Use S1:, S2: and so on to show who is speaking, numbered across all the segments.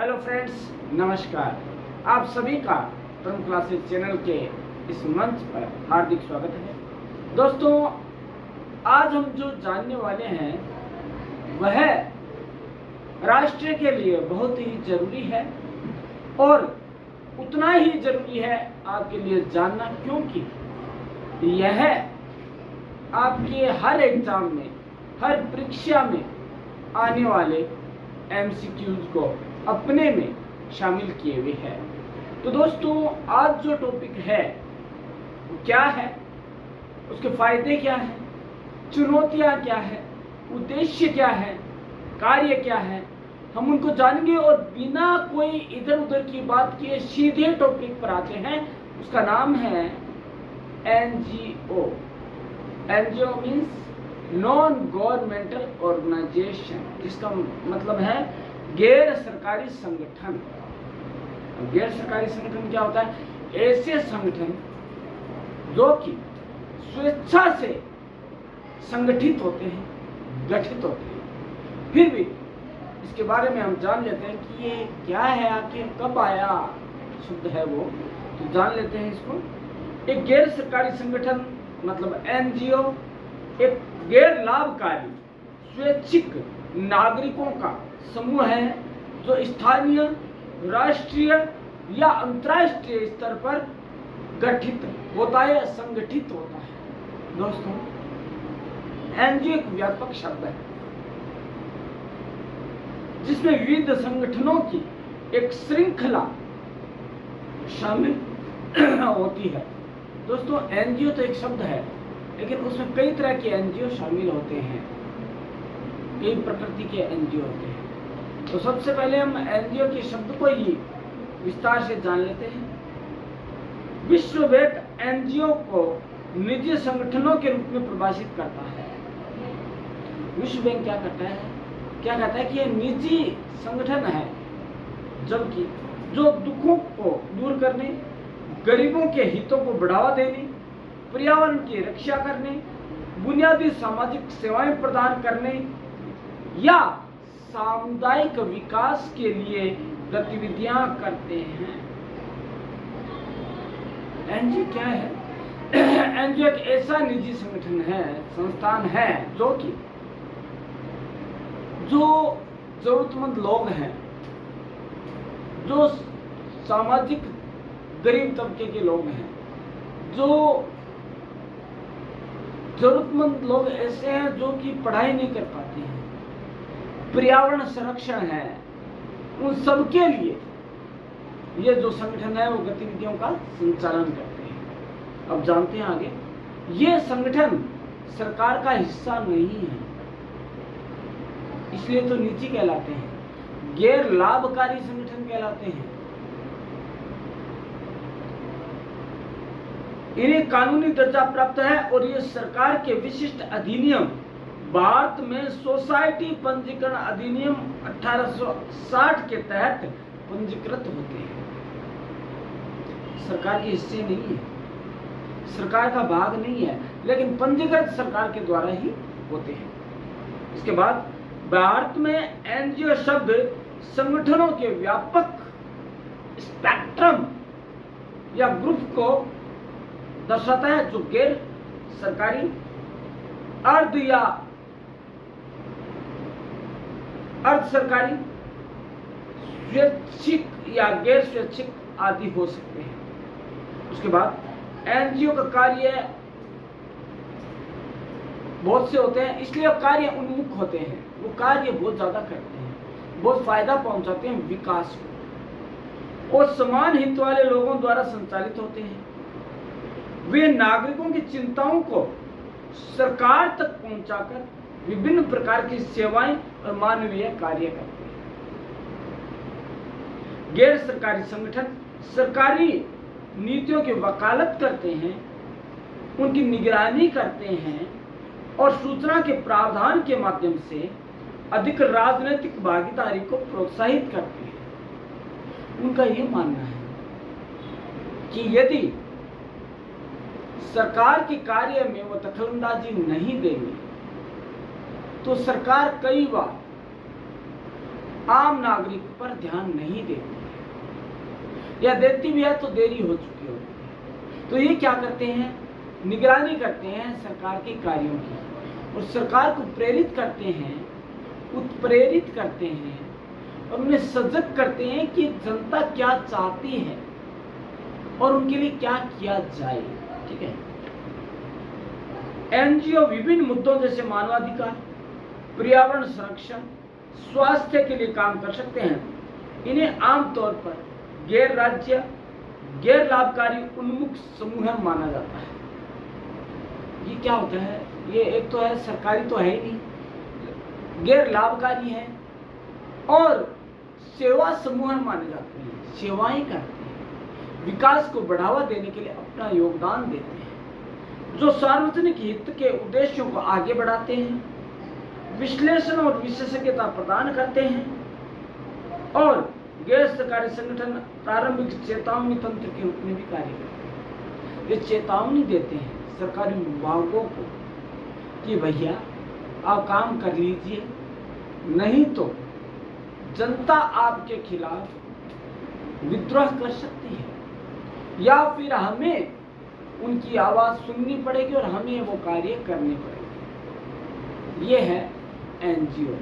S1: Hello friends, नमस्कार। आप सभी का परम क्लासेस चैनल के इस मंच पर हार्दिक स्वागत है। दोस्तों, आज हम जो जानने वाले हैं वह राष्ट्र के लिए बहुत ही जरूरी है और उतना ही जरूरी है आपके लिए जानना, क्योंकि यह आपके हर एग्जाम में, हर परीक्षा में आने वाले एमसीक्यूज को अपने में शामिल किए हुए है। तो दोस्तों, आज जो टॉपिक है वो क्या है, उसके फायदे क्या है, चुनौतियां क्या है, उद्देश्य क्या है, कार्य क्या है, हम उनको जानेंगे और बिना कोई इधर उधर की बात किए सीधे टॉपिक पर आते हैं। उसका नाम है NGO. NGO means non governmental organization, जिसका मतलब है गैर सरकारी संगठन। गैर सरकारी संगठन क्या होता है? ऐसे संगठन जो कि स्वेच्छा से संगठित होते हैं, गठित होते हैं। फिर भी इसके बारे में हम जान लेते हैं कि ये क्या है, आखिर कब आया शब्द है वो, तो जान लेते हैं इसको। एक गैर सरकारी संगठन मतलब एनजीओ एक गैर लाभकारी स्वैच्छिक नागरिकों का समूह है जो स्थानीय, राष्ट्रीय या अंतर्राष्ट्रीय स्तर पर गठित होता है, संगठित होता है। दोस्तों, एनजीओ एक व्यापक शब्द है जिसमें विविध संगठनों की एक श्रृंखला शामिल होती है। दोस्तों, एनजीओ तो एक शब्द है, लेकिन उसमें कई तरह के एनजीओ शामिल होते हैं, कई प्रकृति के एनजीओ होते हैं। तो सबसे पहले हम एनजीओ के शब्द को ही विस्तार से जान लेते हैं। विश्व बैंक एनजीओ को निजी संगठनों के रूप में परिभाषित करता है। विश्व बैंक क्या करता है? क्या कहता है कि ये निजी संगठन है, जबकि जो दुखों को दूर करने, गरीबों के हितों को बढ़ावा देने, पर्यावरण की रक्षा करने, बुनियादी सामाजिक सेवाएं प्रदान करने या सामुदायिक विकास के लिए गतिविधियां करते हैं। एनजीओ क्या है? एनजीओ एक ऐसा निजी संगठन है, संस्थान है जो कि जो जरूरतमंद लोग हैं, जो सामाजिक गरीब तबके के लोग हैं, जो जरूरतमंद लोग ऐसे हैं जो कि पढ़ाई नहीं कर पाते हैं, पर्यावरण संरक्षण है, उन सबके लिए ये जो संगठन है वो गतिविधियों का संचालन करते हैं। अब जानते हैं आगे, ये संगठन सरकार का हिस्सा नहीं है, इसलिए तो निजी कहलाते हैं, गैर लाभकारी संगठन कहलाते हैं। इन्हें कानूनी दर्जा प्राप्त है और ये सरकार के विशिष्ट अधिनियम, भारत में सोसाइटी पंजीकरण अधिनियम 1860 के तहत पंजीकृत होते हैं। सरकार के हिस्से नहीं है, सरकार का भाग नहीं है, लेकिन पंजीकृत सरकार के द्वारा ही होते हैं। इसके बाद भारत में एनजीओ शब्द संगठनों के व्यापक स्पेक्ट्रम या ग्रुप को दर्शाता है जो गैर सरकारी, अर्ध या अर्ध सरकारी, स्वैच्छिक या गैर स्वैच्छिक आदि हो सकते हैं। उसके बाद एनजीओ का कार्य बहुत से होते हैं, इसलिए कार्य उन्मुख होते हैं, वो कार्य बहुत ज्यादा करते हैं, बहुत फायदा पहुंचाते हैं विकास को और समान हित वाले लोगों द्वारा संचालित होते हैं। वे नागरिकों की चिंताओं को सरकार तक पहुंचाकर विभिन्न प्रकार की सेवाएं और मानवीय कार्य करते हैं। गैर सरकारी संगठन सरकारी नीतियों की वकालत करते हैं, उनकी निगरानी करते हैं और सूचना के प्रावधान के माध्यम से अधिक राजनीतिक भागीदारी को प्रोत्साहित करते हैं। उनका यह मानना है कि यदि सरकार के कार्य में वो दखलंदाजी नहीं देंगे तो सरकार कई बार आम नागरिक पर ध्यान नहीं देती, या देती भी है तो देरी हो चुकी होती है। तो ये क्या करते हैं, निगरानी करते हैं सरकार के कार्यों की, और सरकार को प्रेरित करते हैं, उत्प्रेरित करते हैं, और उन्हें सजग करते हैं कि जनता क्या चाहती है और उनके लिए क्या किया जाए। ठीक है। एनजीओ विभिन्न मुद्दों जैसे मानवाधिकार, पर्यावरण संरक्षण, स्वास्थ्य के लिए काम कर सकते हैं। इन्हें आमतौर पर गैर राज्य, गैर लाभकारी उन्मुख समूह माना जाता है। ये क्या होता है, ये एक तो है सरकारी तो है ही नहीं, गैर लाभकारी है, और सेवा समूह माने जाते हैं, सेवाएं करते हैं, विकास को बढ़ावा देने के लिए अपना योगदान देते हैं, जो सार्वजनिक हित के उद्देश्यों को आगे बढ़ाते हैं, विश्लेषण और विशेषज्ञता प्रदान करते हैं, और गैर सरकारी संगठन प्रारंभिक चेतावनी तंत्र के रूप में भी कार्य करते हैं। वे चेतावनी देते हैं सरकारी विभागों को कि भैया आप काम कर लीजिए, नहीं तो जनता आपके खिलाफ विद्रोह कर सकती है, या फिर हमें उनकी आवाज सुननी पड़ेगी और हमें वो कार्य करने पड़ेंगे। ये है एनजीओ।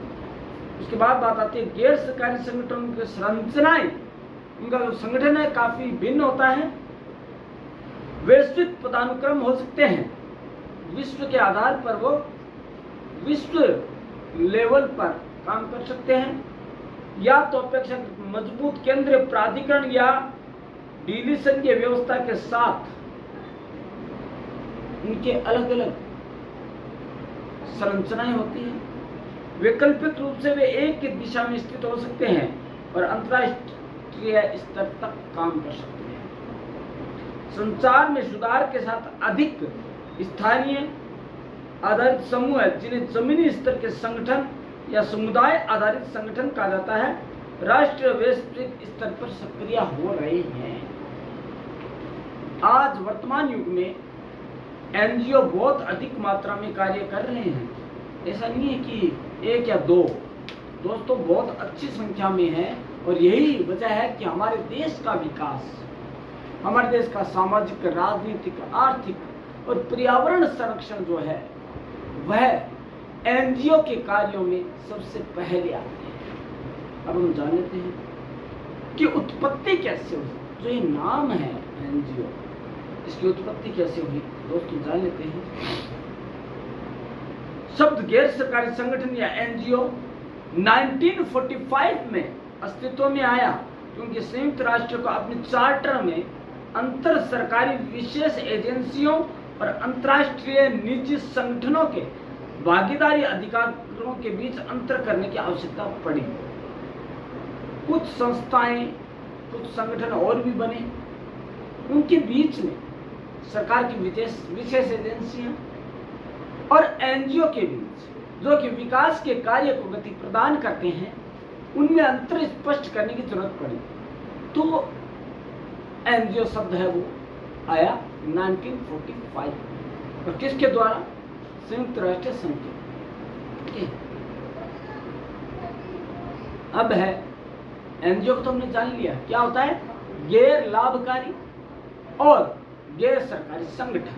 S1: उसके बाद बात आती है गैर सरकारी संगठनों की संरचनाएं। उनका जो संगठन है काफी भिन्न होता है। वैश्विक पदानुक्रम हो सकते हैं, विश्व के आधार पर वो विश्व लेवल पर काम कर सकते हैं, या तो अपेक्षाकृत मजबूत केंद्रीय प्राधिकरण या ढीली संघीय व्यवस्था के साथ उनके अलग अलग संरचनाएं होती हैं। वैकल्पिक रूप से वे एक ही दिशा में स्थित हो सकते हैं और अंतरराष्ट्रीय स्तर तक काम कर सकते हैं। संचार में सुधार के साथ अधिक स्थानीय आधारित समूह है, जिन्हें जमीनी स्तर के संगठन या समुदाय आधारित संगठन कहा जाता है, राष्ट्रीय वैश्विक स्तर पर सक्रिय हो रहे हैं। आज वर्तमान युग में एनजीओ बहुत अधिक मात्रा में कार्य कर रहे हैं। ऐसा नहीं है कि एक या दो, दोस्तों बहुत अच्छी संख्या में है, और यही वजह है कि हमारे देश का विकास, हमारे देश का सामाजिक, राजनीतिक, आर्थिक और पर्यावरण संरक्षण जो है वह एनजीओ के कार्यों में सबसे पहले आते हैं। अब हम जान लेते हैं कि उत्पत्ति कैसे हुई। जो ये नाम है एनजीओ, इसकी उत्पत्ति कैसे हुई दोस्तों जान लेते हैं। शब्द गैर सरकारी संगठन या एनजीओ 1945 में अस्तित्व में आया, क्योंकि संयुक्त राष्ट्र को अपने चार्टर में अंतर सरकारी विशेष एजेंसियों और अंतर्राष्ट्रीय निजी संगठनों के भागीदारी अधिकारों के बीच अंतर करने की आवश्यकता पड़ी। कुछ संस्थाएं, कुछ संगठन और भी बने, उनके बीच में सरकार की विशेष एजेंसियां और एनजीओ के बीच, जो कि विकास के कार्य को गति प्रदान करते हैं, उनमें अंतर स्पष्ट करने की जरूरत पड़ी। तो एनजीओ शब्द है वो आया 1945 और किसके द्वारा? संयुक्त राष्ट्र संघ के। अब है एनजीओ को तो हमने जान लिया क्या होता है, गैर लाभकारी और गैर सरकारी संगठन।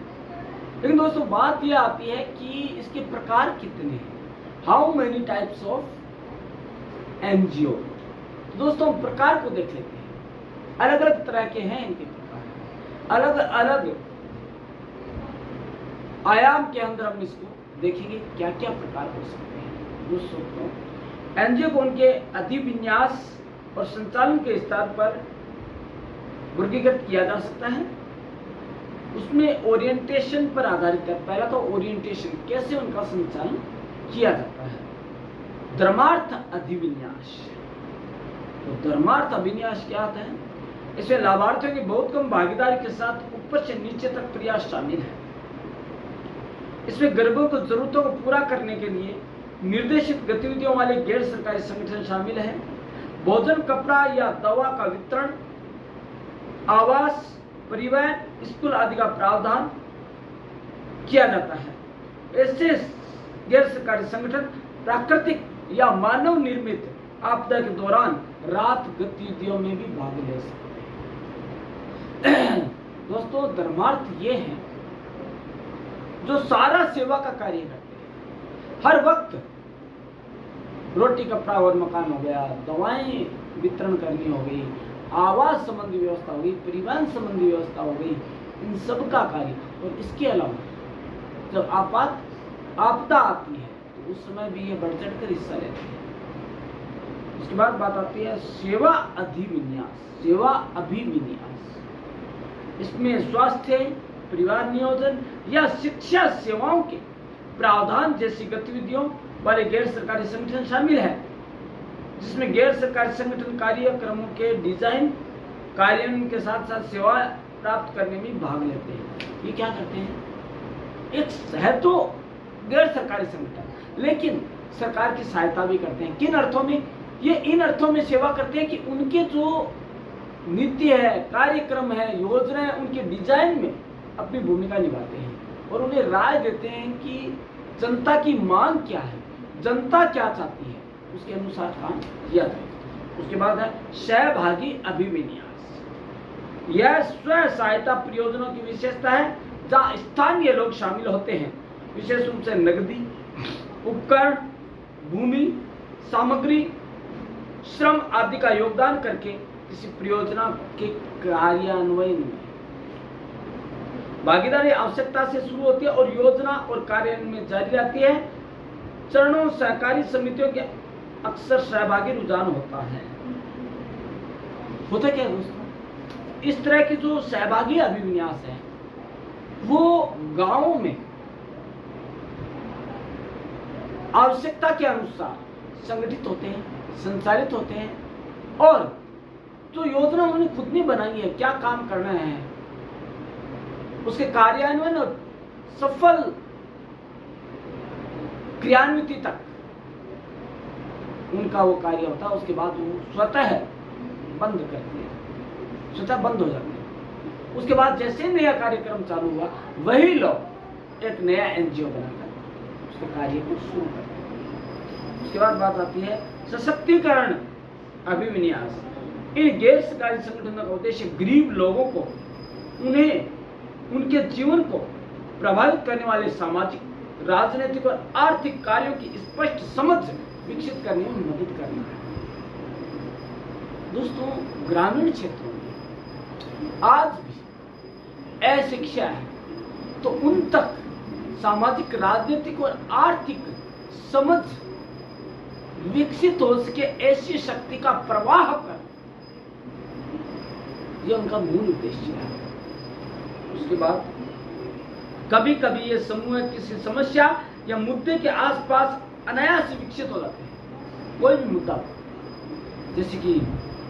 S1: लेकिन दोस्तों बात यह आती है कि इसके प्रकार कितने हैं, how many types of NGO. दोस्तों प्रकार को देख लेते हैं, अलग अलग तरह के हैं इनके प्रकार, अलग अलग आयाम के अंदर हम इसको देखेंगे क्या क्या प्रकार हो सकते हैं। दोस्तों एनजीओ को उनके अधिविन्यास और संचालन के स्तर पर वर्गीकृत किया जा सकता है। उसमें ओरिएंटेशन पर आधारित है। पहला तो ओरिएंटेशन, कैसे उनका संचालन किया जाता है। धर्मार्थ अधिविन्यास, तो धर्मार्थ अभिन्यास क्या होता है? इसमें लाभार्थियों की बहुत कम भागीदारी के साथ ऊपर से नीचे तक प्रयास शामिल है। इसमें गरीबों की जरूरतों को पूरा करने के लिए निर्देशित गतिविधियों वाले गैर सरकारी संगठन शामिल हैं। भोजन, कपड़ा या दवा का वितरण, आवास, परिवहन, स्कूल आदि का प्रावधान किया जाता है। ऐसे गैर सरकारी संगठन प्राकृतिक या मानव निर्मित आपदा के दौरान रात गतिविधियों में भी भाग ले सकते हैं। दोस्तों, धर्मार्थ ये है जो सारा सेवा का कार्य करते हैं। हर वक्त रोटी कपड़ा और मकान हो गया, दवाएं वितरण करनी हो गई, आवास संबंधी व्यवस्था हो गई, परिवहन संबंधी व्यवस्था हो गई, इन सब का कार्य। और इसके अलावा जब आपदा आती है तो उस समय भी ये बढ़ चढ़ कर हिस्सा लेते हैं। उसके बाद बात आती है सेवा अभिविन्यास। इसमें स्वास्थ्य, परिवार नियोजन या शिक्षा सेवाओं के प्रावधान जैसी गतिविधियों वाले गैर सरकारी संगठन शामिल है, जिसमें गैर सरकारी संगठन कार्यक्रमों के डिजाइन कार्यान्वयन के साथ साथ सेवा प्राप्त करने में भाग लेते हैं। ये क्या करते हैं? एक है तो गैर सरकारी संगठन, लेकिन सरकार की सहायता भी करते हैं। किन अर्थों में? ये इन अर्थों में सेवा करते हैं कि उनके जो नीति है, कार्यक्रम है, योजना है, उनके डिजाइन में अपनी भूमिका निभाते हैं और उन्हें राय देते हैं कि जनता की मांग क्या है, जनता क्या चाहती है, उसके अनुसार काम किया जाए। उसके बाद है सहभागी अभिविन्यास। यह स्व सहायता परियोजनाओं की विशेषता है जहाँ स्थानीय लोग शामिल होते हैं, विशेष रूप से नकदी, उपकरण, भूमि, सामग्री, श्रम आदि का योगदान करके किसी परियोजना के कार्यान्वयन में भागीदारी आवश्यकता से शुरू होती है और योजना और कार्यान्वयन में जारी रहती है। चरणों सहकारी समितियों के अक्सर सहभागी रुझान होता है। होता क्या है दोस्तों? इस तरह की जो सहभागी अभिविन्यास है वो गांवों में आवश्यकता के अनुसार संगठित होते हैं, संचालित होते हैं और जो योजना उन्होंने खुद ने बनाई है, क्या काम करना है, उसके कार्यान्वयन और सफल क्रियान्विति तक उनका वो कार्य होता है। उसके बाद वो स्वतः बंद करते हैं, स्वतः बंद हो जाते हैं। उसके बाद जैसे नया कार्यक्रम चालू हुआ, वही लोग एक नया एनजीओ बनाकर उसके कार्य को शुरू करते हैं। उसके बाद बात आती है सशक्तिकरण अभिविन्यास। इन गैर सरकारी संगठनों का उद्देश्य गरीब लोगों को, उन्हें उनके जीवन को प्रभावित करने वाले सामाजिक, राजनीतिक और आर्थिक कार्यों की स्पष्ट समझ विकसित करने में मदद करना है। दोस्तों, ग्रामीण क्षेत्रों में आज भी अशिक्षा है, तो उन तक सामाजिक, राजनीतिक और आर्थिक समझ विकसित हो सके, ऐसी शक्ति का प्रवाह कर, यह उनका मूल उद्देश्य है। उसके बाद कभी कभी ये समूह किसी समस्या या मुद्दे के आसपास अनायास विकसित हो जाते हैं। कोई भी मुद्दा, जैसे कि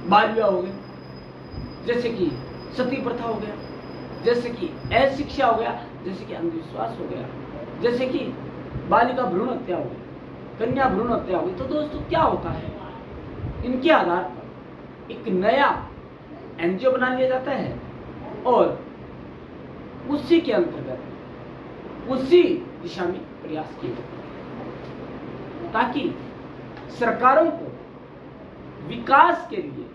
S1: बाल विवाह हो गया, जैसे कि सती प्रथा हो गया, जैसे कि अशिक्षा हो गया, जैसे कि अंधविश्वास हो गया, जैसे कि बालिका भ्रूण हत्या हो गई, कन्या भ्रूण हत्या हो गई। तो दोस्तों क्या होता है, इनके आधार पर एक नया एनजीओ बना लिया जाता है और उसी के अंतर्गत उसी दिशा में प्रयास किए जाते हैं ताकि सरकारों को विकास के लिए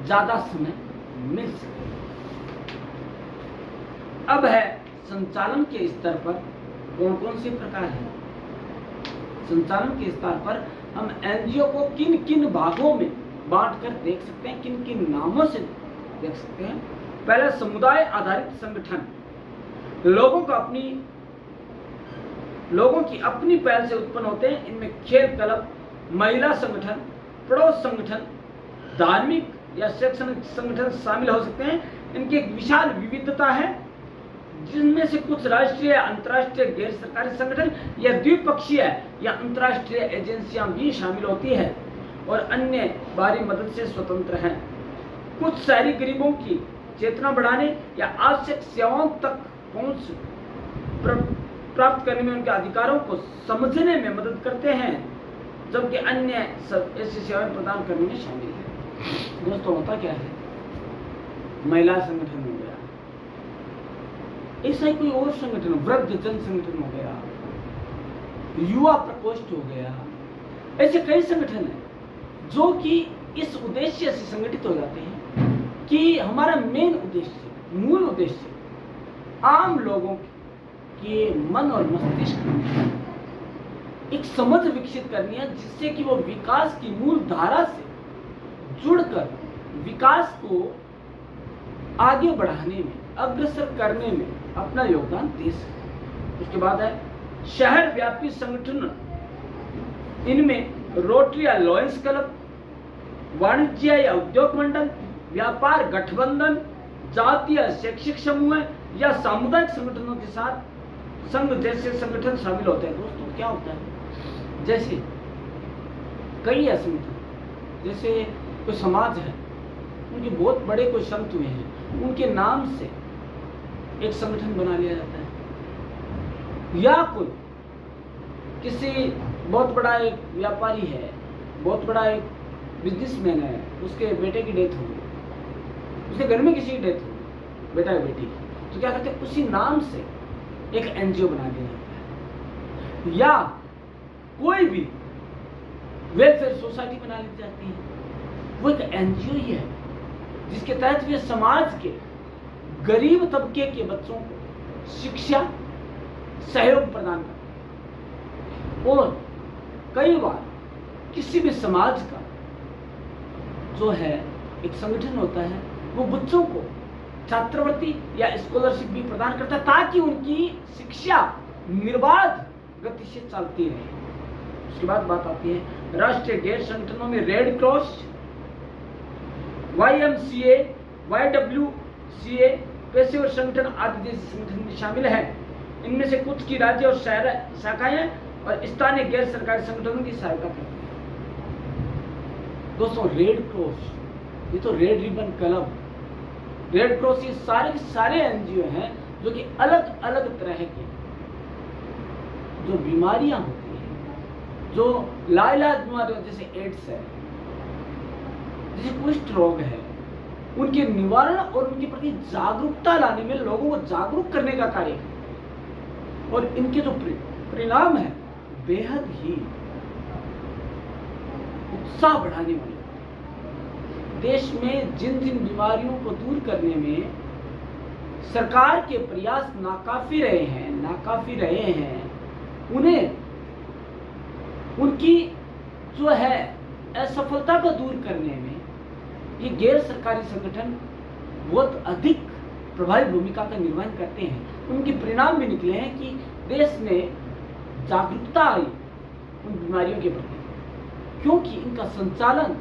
S1: ज्यादा समय मिल सके। अब है संचालन के स्तर पर कौन कौन से प्रकार हैं। संचालन के स्तर पर हम एनजीओ को किन किन भागों में बांट कर देख सकते हैं, किन किन नामों से देख सकते हैं। पहला, समुदाय आधारित संगठन। लोगों की अपनी पहल से उत्पन्न होते हैं। इनमें खेल क्लब, महिला संगठन, पड़ोस संगठन, धार्मिक या शैक्षणिक संगठन शामिल हो सकते हैं। इनकी एक विशाल विविधता है, जिनमें से कुछ राष्ट्रीय, अंतर्राष्ट्रीय, गैर सरकारी संगठन या द्विपक्षीय या अंतर्राष्ट्रीय एजेंसियां भी शामिल होती है और अन्य बाहरी मदद से स्वतंत्र हैं। कुछ शहरी गरीबों की चेतना बढ़ाने या आवश्यक सेवाओं तक पहुंच प्राप्त करने में उनके अधिकारों को समझने में मदद करते हैं, जबकि अन्य सब ऐसी सेवाएं प्रदान करने में शामिल है। दोस्तों, होता क्या है, महिला संगठन हो गया, ऐसा ही कोई और संगठन, वृद्धजन संगठन हो गया, युवा प्रकोष्ठ हो गया, ऐसे कई संगठन हैं जो कि इस उद्देश्य से संगठित हो जाते हैं कि हमारा मेन उद्देश्य, मूल उद्देश्य आम लोगों के मन और मस्तिष्क में एक समझ विकसित करनी है, जिससे कि वो विकास की मूल धारा से जुड़कर विकास को आगे बढ़ाने में, अग्रसर करने में अपना योगदान दे सके। उसके बाद है शहर व्यापी संगठन। इनमें रोटरी या लॉयंस क्लब, वाणिज्य या उद्योग मंडल, व्यापार गठबंधन, जातीय शैक्षिक समूह या सामुदायिक संगठनों के साथ संघ जैसे संगठन शामिल होते हैं। दोस्तों क्या होता है, जैसे कई ऐसे संगठन, जैसे कोई समाज है, उनके बहुत बड़े कोई संत हुए हैं, उनके नाम से एक संगठन बना लिया जाता है। या कोई किसी बहुत बड़ा एक व्यापारी है, बहुत बड़ा एक बिजनेसमैन है, उसके बेटे की डेथ हो गई, उसके घर में किसी की डेथ हो गई, बेटा या बेटी की, तो क्या करते हैं, उसी नाम से एक एनजीओ बना दिया जाता है। या कोई भी वेलफेयर सोसाइटी बना ली जाती है, वो एक एनजीओ ही है, जिसके तहत वे समाज के गरीब तबके के बच्चों को शिक्षा सहयोग प्रदान करते हैं। और कई बार किसी भी समाज का जो है एक संगठन होता है, वो बच्चों को छात्रवृत्ति या स्कॉलरशिप भी प्रदान करता है, ताकि उनकी शिक्षा निर्बाध गति से चलती रहे। उसके बाद बात आती है राष्ट्रीय गैर संगठनों में रेड क्रॉस, YMCA, YWCA, पेशेवर संगठन आदि जैसे संगठन भी शामिल हैं। इनमें से कुछ की राज्य और शहर शाखाएं और स्थानीय गैर सरकारी संगठनों की सहायता करती हैं। दोस्तों रेड क्रॉस, ये तो red ribbon club, red cross, ये सारे के सारे एनजीओ हैं जो कि अलग अलग तरह की जो बीमारियां होती हैं, जो लाइलाज बीमारियां जैसे एड्स है, जैसे कुष्ठ रोग है, उनके निवारण और उनके प्रति जागरूकता लाने में, लोगों को जागरूक करने का कार्य है। और इनके जो परिणाम है बेहद ही उत्साह बढ़ाने वाले। देश में जिन जिन बीमारियों को दूर करने में सरकार के प्रयास नाकाफी रहे हैं, उन्हें उनकी जो है असफलता को दूर करने में ये गैर सरकारी संगठन बहुत अधिक प्रभावी भूमिका का निर्वहन करते हैं। उनके परिणाम भी निकले हैं कि देश में जागरूकता आई उन बीमारियों के प्रति, क्योंकि इनका संचालन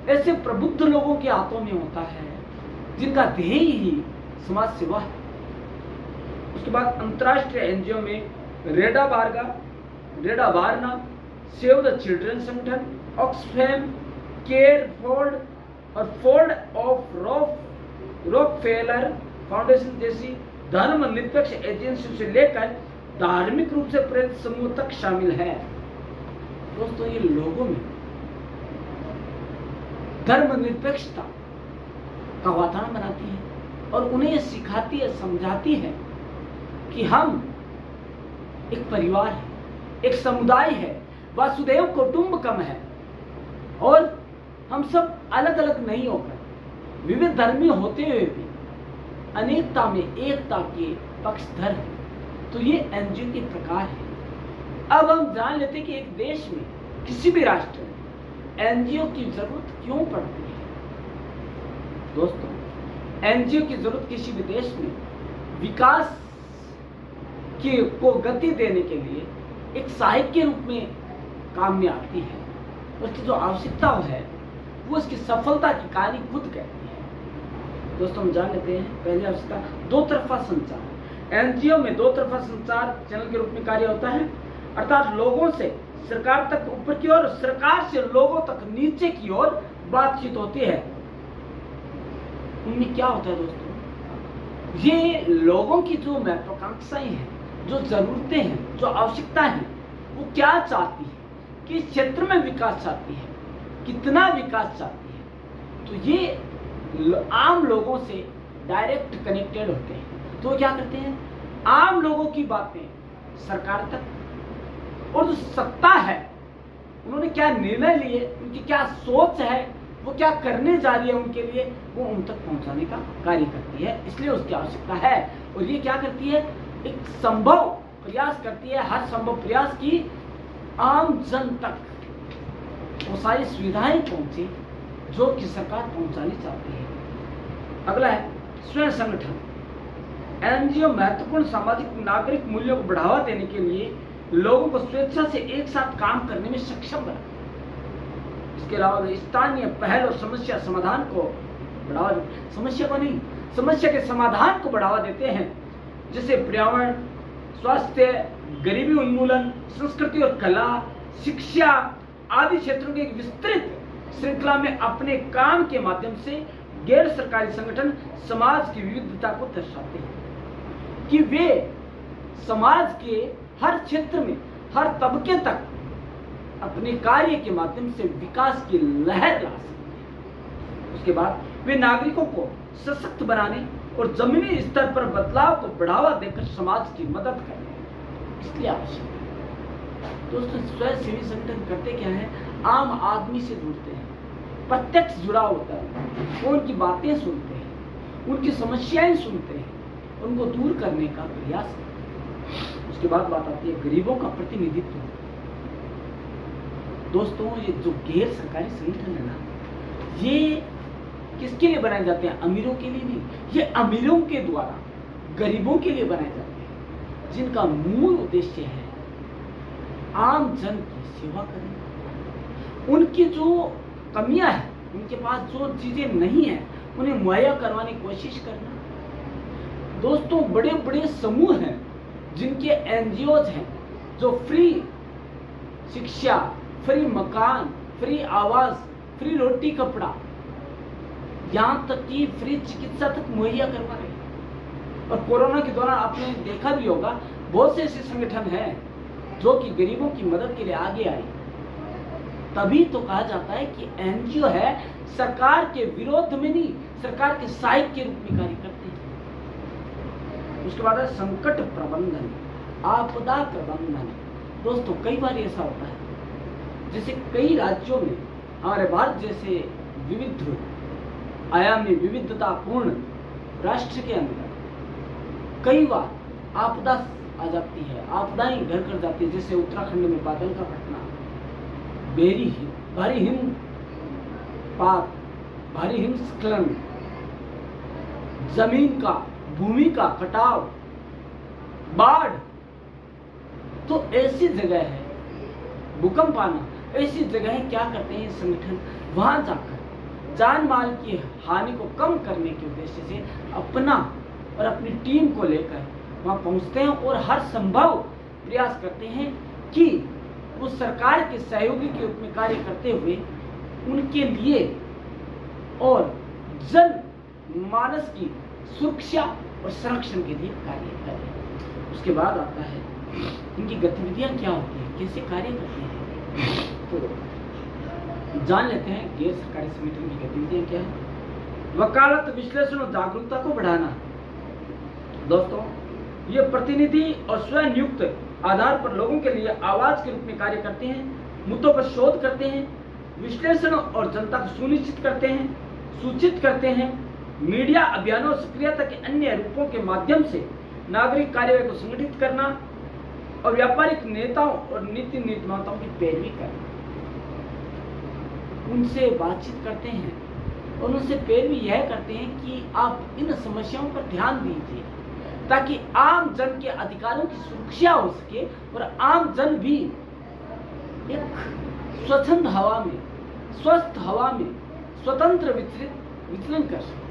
S1: ऐसे प्रबुद्ध लोगों के हाथों में होता है जिनका ध्येय ही समाज सेवा है। उसके बाद अंतर्राष्ट्रीय एनजीओ में रेडा बारना, सेव द चिल्ड्रन संगठन, ऑक्सफैम, केयर फोर्ड और फोर्ड ऑफ रॉकफेलर फाउंडेशन जैसी धर्मनिरपेक्ष एजेंसियों से लेकर धार्मिक रूप से प्रेरित समूह तक शामिल है। दोस्तों ये लोगों में धर्मनिरपेक्षता का वातावरण बनाती है और उन्हें यह सिखाती है, समझाती है कि हम एक परिवार है, एक समुदाय है, वासुदेव कुटुंबकम है और हम सब अलग अलग नहीं होकर विविध धर्मी होते हुए भी अनेकता में एकता के पक्षधर है। तो ये एनजीओ के प्रकार है। अब हम जान लेते हैं कि एक देश में, किसी भी राष्ट्र में एनजीओ की जरूरत क्यों पड़ती है। दोस्तों एनजीओ की जरूरत किसी भी देश में विकास को गति देने के लिए एक सहायक के रूप में काम में आती है। उसकी जो आवश्यकता है वो उसकी सफलता की कहानी खुद कहती है। दोस्तों हम जान लेते हैं पहली आवश्यकता, दो तरफा संचार। एनजीओ में दो तरफा संचार चैनल के रूप में कार्य होता है, अर्थात लोगों से सरकार तक ऊपर की ओर, सरकार से लोगों तक नीचे की ओर बातचीत होती है। उनमें क्या होता है दोस्तों, ये लोगों की जो महत्वाकांक्षाएं हैं, जो जरूरतें हैं, जो आवश्यकताएं हैं, वो क्या चाहती है, किस क्षेत्र में विकास चाहती है, कितना विकास चाहती है, तो ये आम लोगों से डायरेक्ट कनेक्टेड होते हैं। तो क्या करते हैं, आम लोगों की बातें सरकार तक और जो सत्ता है उन्होंने क्या निर्णय लिए, उनकी क्या सोच है, वो क्या करने जा रही है उनके लिए, वो उन तक पहुंचाने का कार्य करती है। इसलिए उसकी आवश्यकता है। और ये क्या करती है, एक संभव प्रयास करती है, हर संभव प्रयास की आम जन तक वो सारी सुविधाएं पहुंचे जो कि सरकार पहुंचानी चाहती है। अगला है स्वयं संगठन। एनजीओ महत्वपूर्ण सामाजिक नागरिक मूल्यों को बढ़ावा देने के लिए लोगों को स्वेच्छा से एक साथ काम करने में सक्षम बनाते हैं। इसके अलावा स्थानीय पहल और समस्या समाधान को बढ़ावा देते, समस्या को नहीं, समस्या के समाधान को बढ़ावा देते हैं, जैसे पर्यावरण, स्वास्थ्य, गरीबी उन्मूलन, संस्कृति और कला, शिक्षा आदि क्षेत्रों की एक विस्तृत श्रृंखला में अपने काम के माध्यम से गैर सरकारी संगठन समाज की विविधता को दर्शाते हैं कि वे समाज के हर क्षेत्र में, हर तबके तक अपने कार्य के माध्यम से विकास की लहर ला सकते हैं। उसके बाद वे नागरिकों को सशक्त बनाने और जमीनी स्तर पर बदलाव को बढ़ावा देकर समाज की मदद करें, इसलिए आवश्यक है। दोस्तों, स्वयंसेवी संगठन करते क्या है, आम आदमी से जुड़ते हैं, प्रत्यक्ष जुड़ाव होता है, वो उनकी बातें सुनते हैं, उनकी समस्याएं सुनते हैं, उनको दूर करने का प्रयास करते हैं। उसके बाद बात आती है गरीबों का प्रतिनिधित्व। दोस्तों, ये जो गैर सरकारी संगठन है ना, ये किसके लिए बनाए जाते हैं, अमीरों के लिए नहीं, ये अमीरों के द्वारा गरीबों के लिए बनाए जाते हैं, जिनका मूल उद्देश्य है आम जन की सेवा करना, उनकी जो कमियां हैं, उनके पास जो चीजें नहीं है, उन्हें मुहैया करवाने की कोशिश करना। दोस्तों, बड़े बड़े समूह हैं जिनके एनजीओज हैं जो फ्री शिक्षा, फ्री मकान, फ्री आवास, फ्री रोटी कपड़ा, यहाँ तक कि फ्री चिकित्सा तक मुहैया करवा रहे हैं। और कोरोना के दौरान आपने देखा भी होगा, बहुत से ऐसे संगठन हैं जो कि गरीबों की मदद के लिए आगे आए। तभी तो कहा जाता है कि एनजीओ है, सरकार के विरोध में नहीं, सरकार के सहायक के रूप में कार्य करते हैं। उसके बाद है संकट प्रबंधन, आपदा प्रबंधन। दोस्तों, कई बार ऐसा होता है जैसे कई राज्यों में, हमारे भारत जैसे विविध आयामी विविधतापूर्ण राष्ट्र के अंदर कई बार आपदा आ जाती है, आपदाएं घर कर जाती है। जैसे उत्तराखंड में बादल का फटना, भारी हिमपात, भारी हिमस्खलन, जमीन का, भूमि का कटाव, बाढ़। तो ऐसी जगह है, भूकंप आना, ऐसी जगह क्या करते हैं संगठन, वहां जाकर जान माल की हानि को कम करने के उद्देश्य से अपना और अपनी टीम को लेकर वहां पहुंचते हैं और हर संभव प्रयास करते हैं कि वो सरकार के सहयोगी के रूप में कार्य करते हुए उनके लिए और जन मानस की सुरक्षा और संरक्षण के लिए कार्य करें। उसके बाद आता है इनकी गतिविधियां क्या होती है, कैसे कार्य करते हैं। तो जान लेते हैं गैर सरकारी संगठन की गतिविधियां क्या है। वकालत, विश्लेषण और जागरूकता को बढ़ाना। दोस्तों, ये प्रतिनिधि और स्वयं नियुक्त आधार पर लोगों के लिए आवाज के रूप में कार्य करते हैं, मुद्दों पर शोध करते हैं, विश्लेषण और जनता को सुनिश्चित करते हैं, सूचित करते हैं। मीडिया अभियानों और सक्रियता के अन्य रूपों के माध्यम से नागरिक कार्यवाही को संगठित करना और व्यापारिक नेताओं और नीति निर्माताओं की पैरवी करना। उनसे बातचीत करते हैं और उनसे पैरवी यह करते हैं कि आप इन समस्याओं पर ध्यान दीजिए ताकि आम जन के अधिकारों की सुरक्षा हो सके और आम जन भी एक स्वच्छंद हवा में, स्वस्थ हवा में स्वतंत्र विचलन कर सके।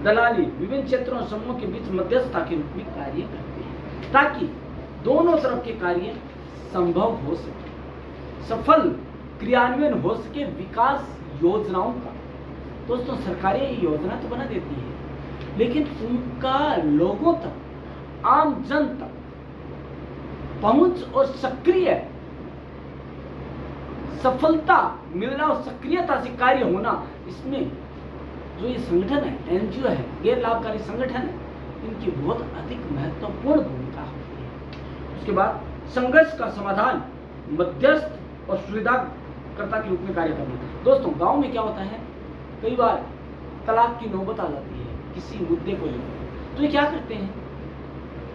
S1: दलाली, विभिन्न क्षेत्रों और समूहों के बीच मध्यस्थता के रूप में कार्य करते हैं ताकि दोनों तरफ के कार्य संभव हो सके, सफल क्रियान्वयन हो सके विकास योजनाओं का। दोस्तों, सरकारें योजना तो बना देती है लेकिन उनका लोगों तक, आम जन तक पहुंच और सक्रिय सफलता मिलना और सक्रियता से कार्य होना, इसमें जो ये संगठन है, एनजीओ है, गैर लाभकारी संगठन है, इनकी बहुत अधिक महत्वपूर्ण भूमिका होती है। उसके बाद संघर्ष का समाधान मध्यस्थ और सुविधाकर्ता के रूप में कार्य करना। दोस्तों, गांव में क्या होता है, कई बार तलाक की नौबत आ जाती है किसी मुद्दे को लेकर, तो ये क्या करते हैं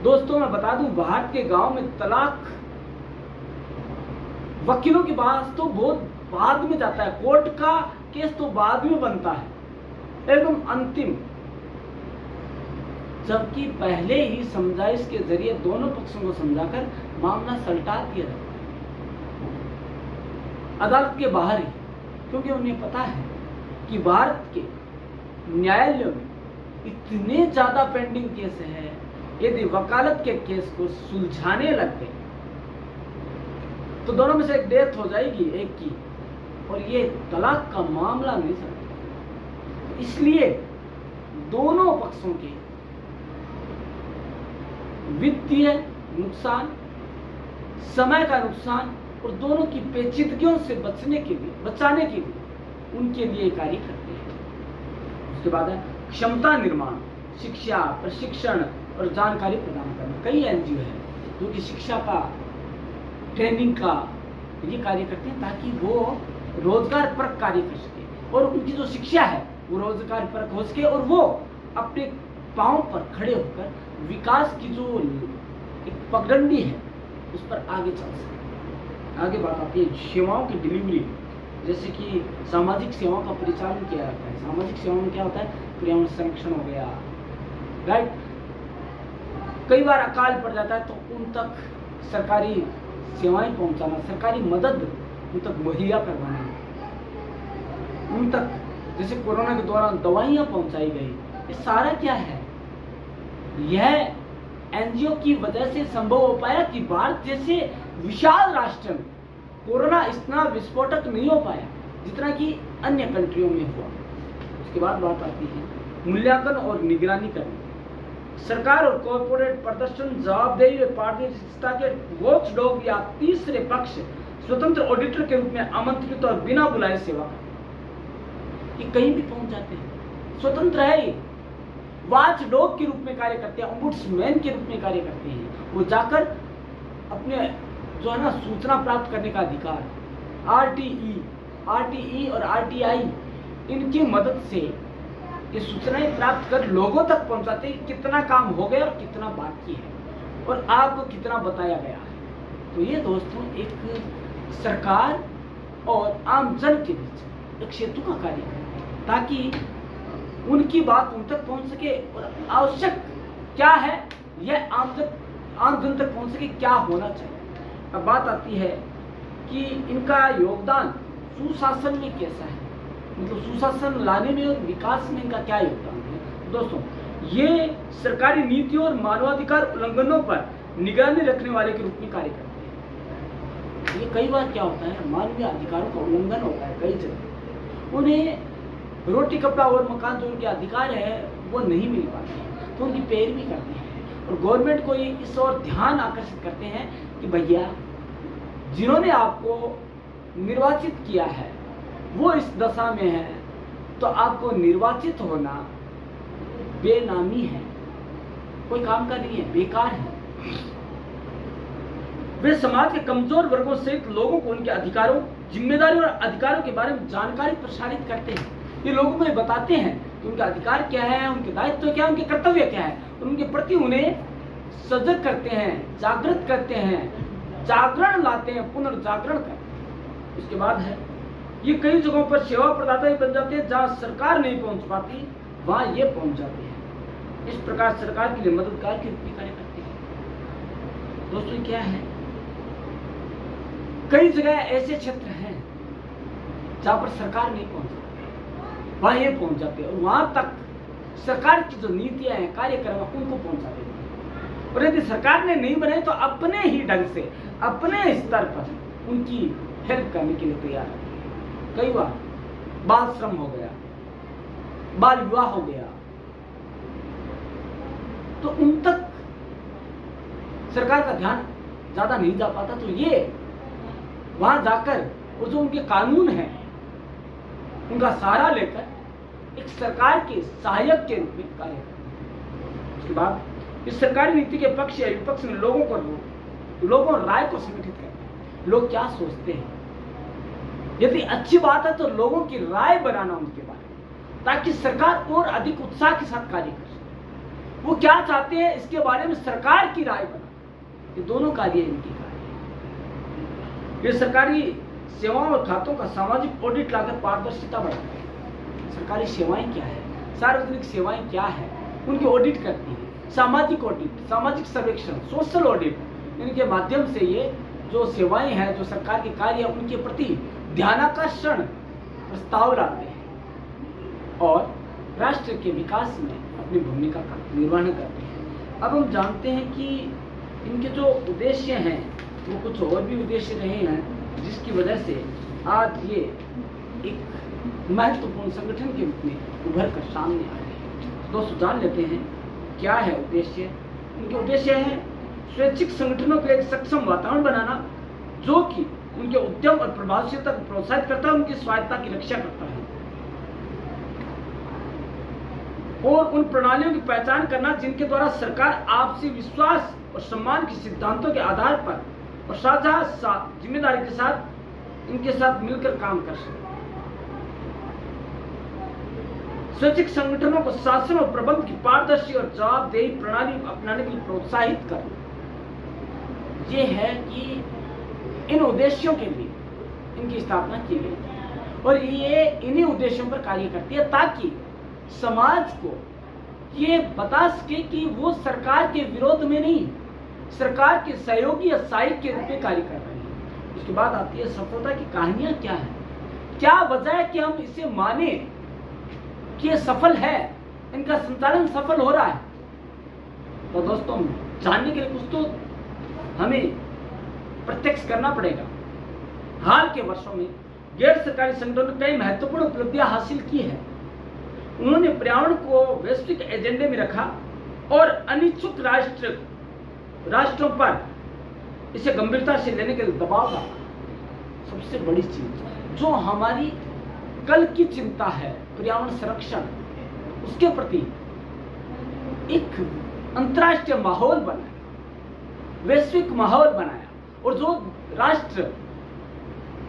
S1: दोस्तों, मैं बता दूं, भारत के गांव में तलाक वकीलों के पास तो बहुत बाद में जाता है, कोर्ट का केस तो बाद में बनता है, एकदम अंतिम, जबकि पहले ही समझाइश के जरिए दोनों पक्षों को समझाकर मामला सलटा दिया जाता है अदालत के बाहर ही, क्योंकि उन्हें पता है कि भारत के न्यायालयों में इतने ज्यादा पेंडिंग केस है, यदि वकालत के केस को सुलझाने लग गए तो दोनों में से एक डेथ हो जाएगी, एक की, और ये तलाक का मामला नहीं सकता। इसलिए दोनों पक्षों के वित्तीय नुकसान, समय का नुकसान और दोनों की पेचीदगियों से बचाने के लिए उनके लिए कार्य करते हैं। उसके बाद है क्षमता निर्माण, शिक्षा, प्रशिक्षण और जानकारी प्रदान करना। कई एनजीओ है जो कि शिक्षा का, ट्रेनिंग का ये कार्य करते हैं ताकि वो रोजगार परक कार्य कर सके और उनकी जो शिक्षा है वो रोजगार परक हो सके और वो अपने पांव पर खड़े होकर विकास की जो एक पगडंडी है उस पर आगे चल सके। आगे बात आती है सेवाओं की डिलीवरी, जैसे कि सामाजिक सेवाओं का परिचालन किया जाता है। सामाजिक सेवाओं में क्या होता है, पर्यावरण संरक्षण हो गया, राइट। कई बार अकाल पड़ जाता है तो उन तक सरकारी सेवाएं पहुंचाना, सरकारी मदद उन तक मुहैया करवाना, उन तक जैसे कोरोना के दौरान दवाइयां पहुंचाई गई, ये सारा क्या है, यह एनजीओ की वजह से संभव हो पाया कि भारत जैसे विशाल राष्ट्र में कोरोना इतना विस्फोटक नहीं हो पाया जितना कि अन्य कंट्रियों में हुआ। उसके बाद बात आती है मूल्यांकन और निगरानी करना। सरकार और कॉर्पोरेट प्रदर्शन, जवाबदेही और पारदर्शिता के वॉचडॉग या तीसरे पक्ष स्वतंत्र ऑडिटर के रूप में आमंत्रित और बिना बुलाए सेवा करते, ये कहीं भी पहुंच जाते हैं, स्वतंत्र है, ये वॉचडॉग के रूप में कार्य करते हैं, ओम्बुड्समैन के रूप में कार्य करते हैं। वो जाकर अपने जो है ना सूचना प्राप्त करने का अधिकार, आरटीई और आरटीआई, इनकी मदद से ये सूचनाएं प्राप्त कर लोगों तक पहुंचाते हैं कितना काम हो गया और कितना बाकी है और आपको कितना बताया गया है। तो ये दोस्तों एक सरकार और आम जन के बीच एक सेतु का कार्य है ताकि उनकी बात उन तक पहुंच सके और आवश्यक क्या है यह आम जन तक पहुंच सके, क्या होना चाहिए। अब बात आती है कि इनका योगदान सुशासन में कैसा है, मतलब सुशासन लाने में और विकास में इनका क्या योगदान है। दोस्तों, ये सरकारी नीतियों और मानवाधिकार उल्लंघनों पर निगरानी रखने वाले के रूप में कार्य करते हैं। ये कई बार क्या होता है, मानवीय अधिकारों का उल्लंघन होता है कई जगह, उन्हें रोटी कपड़ा और मकान जो उनके अधिकार है वो नहीं मिल पाते हैं तो उनकी पैरवी करते हैं और गवर्नमेंट को ये इस ओर ध्यान आकर्षित करते हैं कि भैया जिन्होंने आपको निर्वाचित किया है वो इस दशा में है तो आपको निर्वाचित होना बेनामी है, कोई काम का नहीं है, बेकार है। वे समाज के कमजोर वर्गों सहित लोगों को उनके अधिकारों, जिम्मेदारियों और अधिकारों के बारे में जानकारी प्रसारित करते हैं। ये लोगों को बताते हैं कि उनका अधिकार क्या है, उनके दायित्व क्या है, उनके कर्तव्य क्या है और उनके प्रति उन्हें सजग करते हैं, जागृत करते हैं, जागरण लाते हैं, पुनर्जागरण करते हैं। इसके बाद है ये कई जगहों पर सेवा प्रदाता ही बन जाते हैं, जहां सरकार नहीं पहुंच पाती वहां ये पहुंच जाते हैं। इस प्रकार सरकार के लिए मददगार के रूप में कार्य करते हैं। दोस्तों क्या है, कई जगह ऐसे क्षेत्र हैं जहां पर सरकार नहीं पहुंच पाती, वहां ये पहुंच जाते हैं और वहां तक सरकार की जो नीतियां हैं, कार्यक्रम उनको पहुंचा देते हैं। और यदि सरकार ने नहीं बनाई तो अपने ही ढंग से अपने स्तर पर उनकी हेल्प करने के लिए तैयार है। कई बार बाल श्रम हो गया, बाल विवाह हो गया, तो उन तक सरकार का ध्यान ज्यादा नहीं जा पाता, तो ये वहां जाकर और जो उनके कानून हैं उनका सहारा लेकर एक सरकार के सहायक के रूप में कार्य करते हैं। उसके बाद इस सरकारी नीति के पक्ष या विपक्ष में लोगों राय को संगठित करते हैं। लोग क्या सोचते हैं। यदि अच्छी बात है तो लोगों की राय बनाना उनके बारे में, ताकि सरकार और अधिक उत्साह के साथ कार्य कर सके। वो क्या चाहते हैं इसके बारे में सरकार की राय बनाना, ये दोनों कार्य इनकी कार्य है। ये सरकारी सेवाओं और खातों का सामाजिक ऑडिट लाकर पारदर्शिता बढ़ाता है। सरकारी सेवाएं क्या है, सार्वजनिक सेवाएं क्या है, उनकी ऑडिट करती है। सामाजिक ऑडिट, सामाजिक सर्वेक्षण, सोशल ऑडिट, इनके माध्यम से ये जो सेवाएं हैं, जो सरकार के कार्य है, उनके प्रति ध्यानाकर्षण प्रस्ताव लाते हैं और राष्ट्र के विकास में अपनी भूमिका का निर्वहन करते हैं। अब हम जानते हैं कि इनके जो उद्देश्य हैं वो कुछ और भी उद्देश्य रहे हैं, जिसकी वजह से आज ये एक महत्वपूर्ण संगठन के रूप में उभर कर सामने आ रहे हैं। दोस्तों, जान लेते हैं क्या है उद्देश्य। उनके उद्देश्य है स्वैच्छिक संगठनों के लिए एक सक्षम वातावरण बनाना, जो कि उनके उद्यम और प्रभावशीलता को प्रोत्साहित करता है, उनकी स्वायत्तता की रक्षा करता है, और उन प्रणालियों की पहचान करना जिनके द्वारा सरकार आपसी विश्वास और सम्मान के सिद्धांतों के आधार पर और साझा जिम्मेदारी के साथ इनके साथ मिलकर काम कर सके। स्वैच्छिक संगठनों को शासन और प्रबंध की पारदर्शी और जवाबदेही प्रणाली अपनाने के लिए प्रोत्साहित करना, ये है कि इन उद्देश्यों के लिए इनकी स्थापना की गई और ये इन्हीं उद्देश्यों पर कार्य करती है, ताकि समाज को ये बता सके कि वो सरकार के विरोध में नहीं, सरकार के सहयोगी या सहायक के रूप में कार्य कर रहे हैं। उसके बाद आती है सफलता की कहानियां क्या है, क्या वजह है कि हम इसे माने कि ये सफल है, इनका संचालन सफल हो रहा है। तो दोस्तों, जानने के लिए कुछ तो हमें प्रत्यक्ष करना पड़ेगा। हाल के वर्षों में गैर सरकारी संगठनों ने कई महत्वपूर्ण उपलब्धियां हासिल की है। उन्होंने पर्यावरण को वैश्विक एजेंडे में रखा और अनिच्छुक राष्ट्रों पर इसे गंभीरता से लेने के लिए दबाव डाला। सबसे बड़ी चीज जो हमारी कल की चिंता है, पर्यावरण संरक्षण, उसके प्रति एक अंतर्राष्ट्रीय माहौल बनाया, वैश्विक माहौल बनाया, और जो राष्ट्र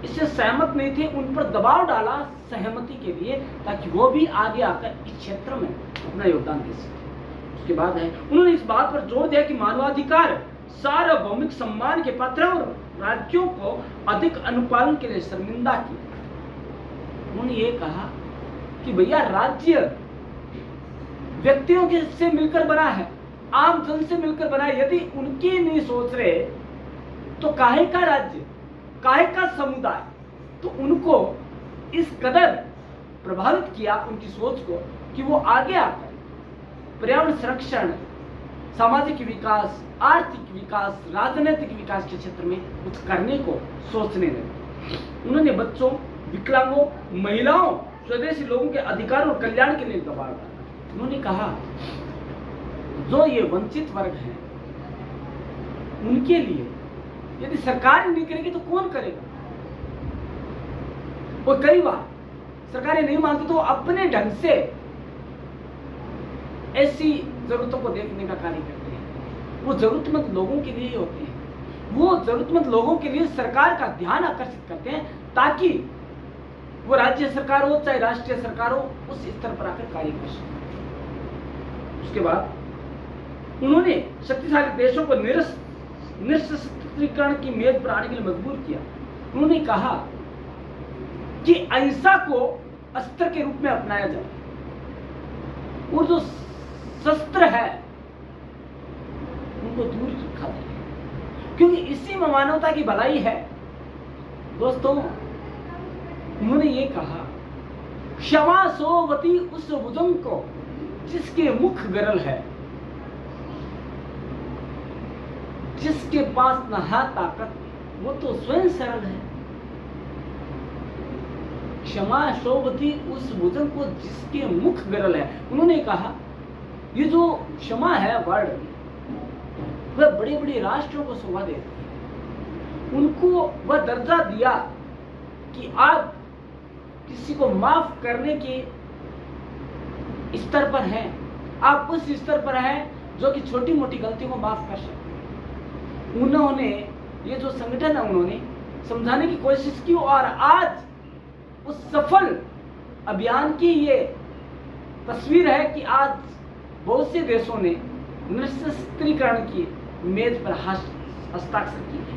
S1: इससे सहमत नहीं थे उन पर दबाव डाला सहमति के लिए, ताकि वो भी आगे आकर इस क्षेत्र में अपना योगदान दे सके। उसके बाद है उन्होंने इस बात पर जोर दिया कि मानवाधिकार सार्वभौमिक सम्मान के पात्र हैं और राज्यों को अधिक अनुपालन के लिए शर्मिंदा किया। उन्होंने ये कहा कि भैया, राज्य व्यक्तियों के से मिलकर बना है, आम जन से मिलकर बना है। यदि उनकी नहीं सोच रहे तो काहे का राज्य, काहे का समुदाय। तो उनको इस कदर प्रभावित किया उनकी सोच को कि वो आगे आकर पर्यावरण संरक्षण, सामाजिक विकास, आर्थिक विकास, राजनीतिक विकास के क्षेत्र में कुछ करने को सोचने लगे। उन्होंने बच्चों, विकलांगों, महिलाओं, स्वदेशी लोगों के अधिकार और कल्याण के लिए दबाव डाला। उन्होंने कहा जो ये वंचित वर्ग हैं उनके लिए यदि सरकार नहीं करेगी तो कौन करेगा। और कई बार सरकारें नहीं मानती तो अपने ढंग से ऐसी जरूरतों को देखने का कार्य करते हैं। वो जरूरतमंद लोगों के लिए ही होते हैं, वो जरूरतमंद लोगों के लिए सरकार का ध्यान आकर्षित करते हैं, ताकि वो राज्य सरकार हो चाहे राष्ट्रीय सरकार हो, उस स्तर पर आकर कार्य कर सके। उसके बाद उन्होंने शक्तिशाली देशों को निरस्त्रीकरण की मेज पर आने के लिए मजबूर किया। उन्होंने कहा कि अहिंसा को अस्त्र के रूप में अपनाया जाए और जो शस्त्र है उनको दूर रखा जाए, क्योंकि इसी में मानवता की भलाई है। दोस्तों, उन्होंने ये कहा क्षमा सोवती उस भुजंग को जिसके मुख गरल है, जिसके पास न है ताकत वो तो स्वयं सरल है। क्षमा शोभती उस भुजंग को जिसके मुख गरल है। उन्होंने कहा ये जो क्षमा है वर्ड, वह बड़े बड़े राष्ट्रों को शोभा देती है। उनको वह दर्जा दिया कि आप किसी को माफ करने के स्तर पर हैं, आप उस स्तर पर हैं जो कि छोटी मोटी गलतियों को माफ कर सकते। उन्होंने ये जो संगठन है, उन्होंने समझाने की कोशिश की और आज उस सफल अभियान की ये तस्वीर है कि आज बहुत से देशों ने निशस्त्रीकरण की मेज पर हस्ताक्षर किए हैं।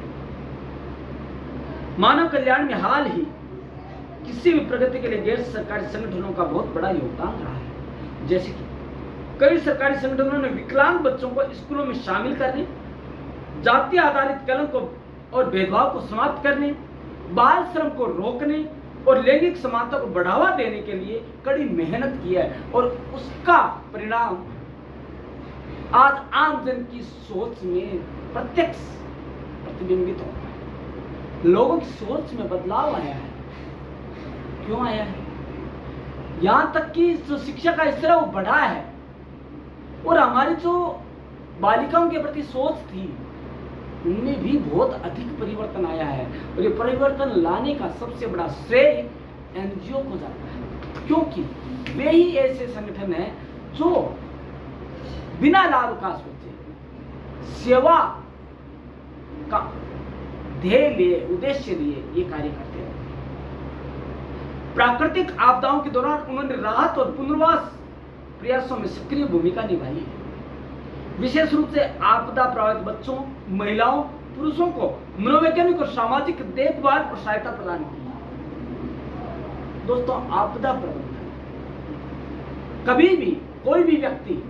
S1: मानव कल्याण में हाल ही किसी भी प्रगति के लिए गैर सरकारी संगठनों का बहुत बड़ा योगदान रहा है। जैसे कि कई सरकारी संगठनों ने विकलांग बच्चों को स्कूलों में शामिल करने, जाति आधारित कलंक और भेदभाव को समाप्त करने, बाल श्रम को रोकने और लैंगिक समानता को बढ़ावा देने के लिए कड़ी मेहनत की है और उसका परिणाम आज आम जन की सोच में प्रत्यक्ष प्रतिबिंबित होता है। लोगों की सोच में बदलाव आया है। क्यों आया है? यहां तक कि जो शिक्षा का स्तर है वो बढ़ा है और हमारी जो बालिकाओं के प्रति सोच थी उनमें भी बहुत अधिक परिवर्तन आया है और ये परिवर्तन लाने का सबसे बड़ा श्रेय एनजीओ को जाता है, क्योंकि वे ही ऐसे संगठन हैं जो बिना लाभ का सोचे सेवा का ध्येय लिए उद्देश्य लिए ये कार्य करते हैं। प्राकृतिक आपदाओं के दौरान उन्होंने राहत और पुनर्वास प्रयासों में सक्रिय भूमिका निभाई है। विशेष रूप से आपदा प्रभावित बच्चों, महिलाओं, पुरुषों को मनोवैज्ञानिक और सामाजिक देखभाल और सहायता प्रदान की। दोस्तों, आपदा प्रबंधन, कभी भी कोई भी व्यक्ति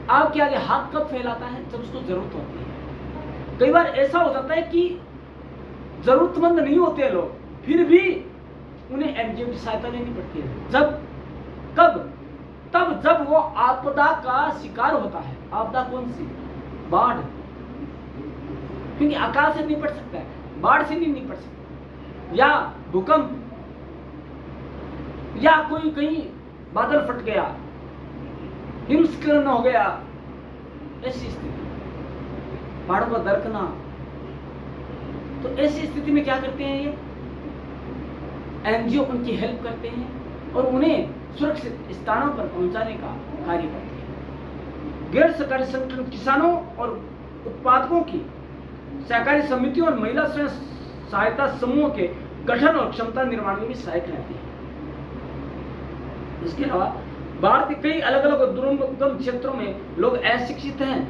S1: आपके आगे हाथ कब फैलाता है? जब उसको जरूरत होती है। कई बार ऐसा हो जाता है कि जरूरतमंद नहीं होते लोग, फिर भी उन्हें एनजीओ की सहायता लेनी पड़ती है। तब जब वो आपदा का शिकार होता है। आपदा कौन सी? बाढ़, क्योंकि अकाल से निपट सकता है, बाढ़ से नहीं निपट सकता, या भूकंप, या कोई कहीं बादल फट गया, हिमस्खलन हो गया, ऐसी स्थिति, पहाड़ों को दरकना। तो ऐसी स्थिति में क्या करते हैं ये एनजीओ? उनकी हेल्प करते हैं और उन्हें सुरक्षित स्थानों पर पहुंचाने का कार्य करते हैं। गैर सरकारी संगठन किसानों और उत्पादकों की सहकारी समितियों और महिला स्वयं सहायता समूहों के गठन और क्षमता निर्माण में भी सहायक रहते हैं। इसके अलावा भारत के कई अलग अलग दुर्गम क्षेत्रों में लोग अशिक्षित हैं,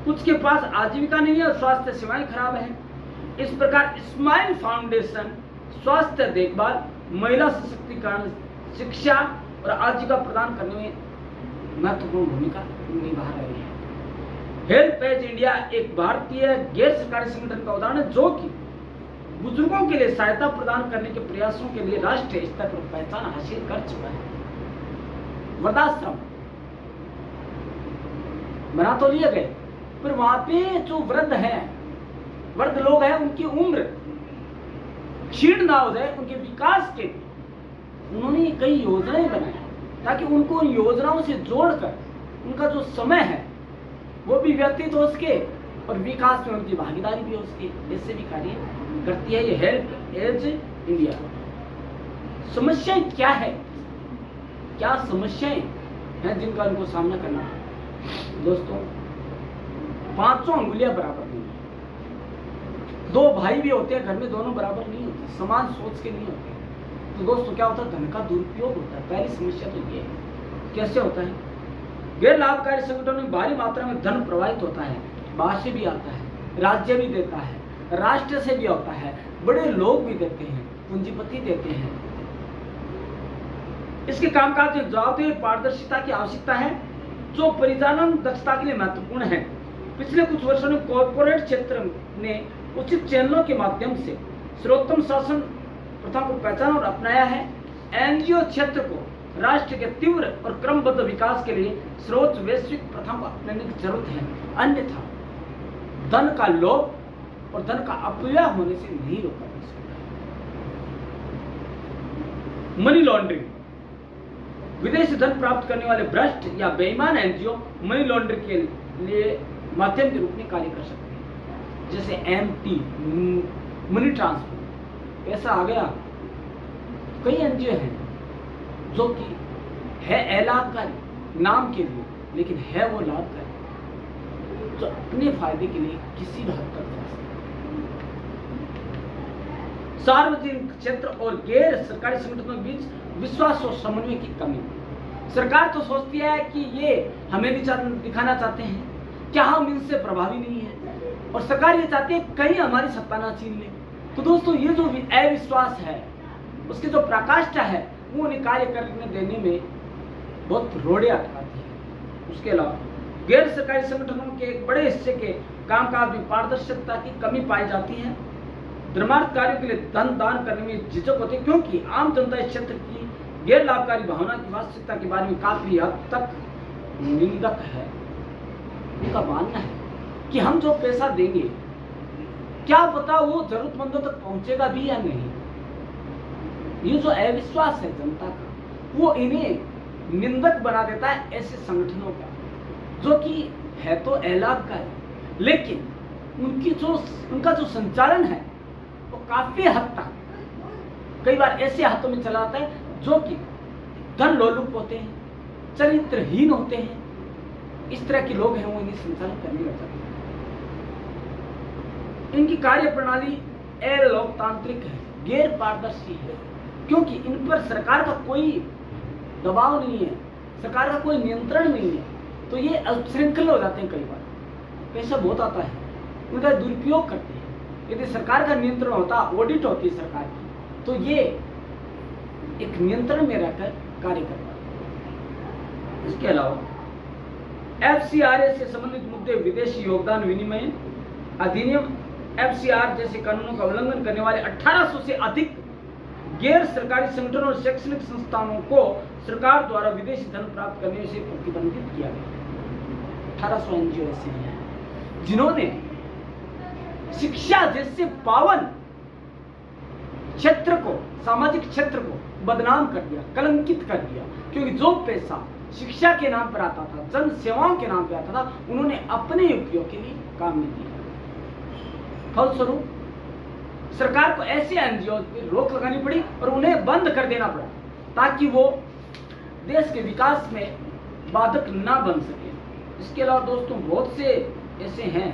S1: कुछ के पास आजीविका नहीं है और स्वास्थ्य सेवाएं खराब हैं। इस प्रकार स्माइल फाउंडेशन स्वास्थ्य देखभाल, महिला सशक्तिकरण, शिक्षा और आजीविका प्रदान करने में महत्वपूर्ण भूमिका निभा रही है। हेल्पेज इंडिया एक भारतीय गैर सरकारी संगठन का उदाहरण है जो कि बुजुर्गों के लिए सहायता प्रदान करने के प्रयासों के लिए राष्ट्रीय स्तर पर पहचान हासिल कर चुका है। वृद्धाश्रम बना तो लिए गए, पर वहां पे जो वृद्ध लोग हैं, उनकी उम्र क्षीण ना हो जाए, उनके विकास के लिए उन्होंने कई योजनाएं बनाई ताकि उनको उन योजनाओं से जोड़कर उनका जो समय है वो भी व्यतीत हो सके और विकास में उनकी भागीदारी भी हो सके। ऐसे भी कार्य करती है ये हेल्पेज इंडिया। समस्याएं क्या है? क्या समस्याएं हैं जिनका उनको सामना करना है? दोस्तों, पांचों अंगुलियां बराबर नहीं है। दो भाई भी होते हैं घर में, दोनों बराबर नहीं होते, समान सोच के नहीं होते। तो दोस्तों, क्या होता है? धन का दुरुपयोग होता है। पहली समस्या तो ये है। कैसे होता है? गैर लाभकारी संगठनों में भारी मात्रा में धन प्रवाहित होता है, बाहर से भी आता है, राज्य भी देता है, राष्ट्र से भी होता है, बड़े लोग भी देते हैं, पूंजीपति देते हैं। इसके कामकाज में जवाबदेही पारदर्शिता की आवश्यकता है जो परिचालन दक्षता के लिए महत्वपूर्ण है। पिछले कुछ वर्षों में कॉर्पोरेट क्षेत्र ने उचित चैनलों के माध्यम से सर्वोत्तम शासन प्रथा को पहचाना और अपनाया है। एनजीओ क्षेत्र को राष्ट्र के तीव्र और क्रमबद्ध विकास के लिए सर्वोच्च वैश्विक प्रथा को अपनाने की जरूरत है, अन्यथा धन का लोभ और धन का अपव्यय होने से नहीं रोका जा सकता। मनी लॉन्ड्रिंग, विदेशी धन प्राप्त करने वाले भ्रष्ट या बेईमान एनजीओ मनी लॉन्ड्रिंग के लिए माध्यम के रूप में कार्य कर सकते हैं, जैसे एमटी मनी ट्रांसफर। ऐसा आ गया, कई एनजीओ हैं जो कि है अलाभकारी नाम के लिए, लेकिन है वो लाभकारी जो अपने फायदे के लिए किसी भी हद तक सार्वजनिक क्षेत्र और गैर सरकारी संगठनों के बीच विश्वास और समन्वय की कमी। सरकार तो सोचती है कि ये हमें दिखाना चाहते हैं क्या हम इनसे प्रभावी नहीं है, और सरकार ये चाहती है कहीं हमारी सत्ता ना छीन ले। तो दोस्तों ये जो अविश्वास है, उसकी जो प्रकाष्ठा है, वो उन्हें कार्य करने देने में बहुत रोड़े अटकाती है। उसके अलावा गैर सरकारी संगठनों के एक बड़े हिस्से के कामकाज में पारदर्शिता की कमी पाई जाती है। धर्मार्थ कार्यों के लिए धन दान करने में झिझक होती है, क्योंकि आम जनता इस क्षेत्र की गैर लाभकारी भावना की वास्तविकता के बारे में काफी हद तक निंदक है। उनका मानना है कि हम जो पैसा देंगे क्या पता वो जरूरतमंदों तक पहुंचेगा भी या नहीं। ये जो अविश्वास है जनता का, वो इन्हें निंदक बना देता है ऐसे संगठनों का, जो कि है तो अलाभकारी, लेकिन उनका जो संचालन है वो काफी हद तक कई बार ऐसे हाथों में चला जाता है जो कि धन लोलुप होते हैं, चरित्रहीन होते हैं। इस तरह के लोग हैं, वो इन्हें संचालन करने लग जाते हैं। इनकी कार्य प्रणाली अलोकतांत्रिक है, गैर पारदर्शी है, क्योंकि इन पर सरकार का कोई दबाव नहीं है, सरकार का कोई नियंत्रण नहीं है। तो ये अश्रृंखल हो जाते हैं। कई बार पैसा बहुत आता है, उनका दुरुपयोग करते हैं। यदि सरकार का नियंत्रण होता, ऑडिट होती है सरकार की, तो ये एक नियंत्रण में रहकर कार्य करता है। इसके अलावा FCRA से संबंधित मुद्दे, विदेशी योगदान विनिमय अधिनियम FCR जैसे कानूनों का उल्लंघन करने वाले 1800 से अधिक गैर सरकारी संगठनों और शैक्षणिक संस्थानों को सरकार द्वारा विदेशी धन प्राप्त करने से प्रतिबंधित किया गया। 1800 NGO ऐसे हैं जिन्होंने शिक्षा जैसे पावन क्षेत्र को, सामाजिक क्षेत्र को बदनाम कर दिया, कलंकित कर दिया, क्योंकि जो पैसा शिक्षा के नाम पर आता था, जन सेवाओं के नाम पर आता था, उन्होंने अपने उपयोग के लिए काम नहीं किया। फलस्वरूप सरकार को ऐसे NGO पर रोक लगानी पड़ी और उन्हें बंद कर देना पड़ा, ताकि वो देश के विकास में बाधक ना बन सके। इसके अलावा दोस्तों बहुत से ऐसे हैं,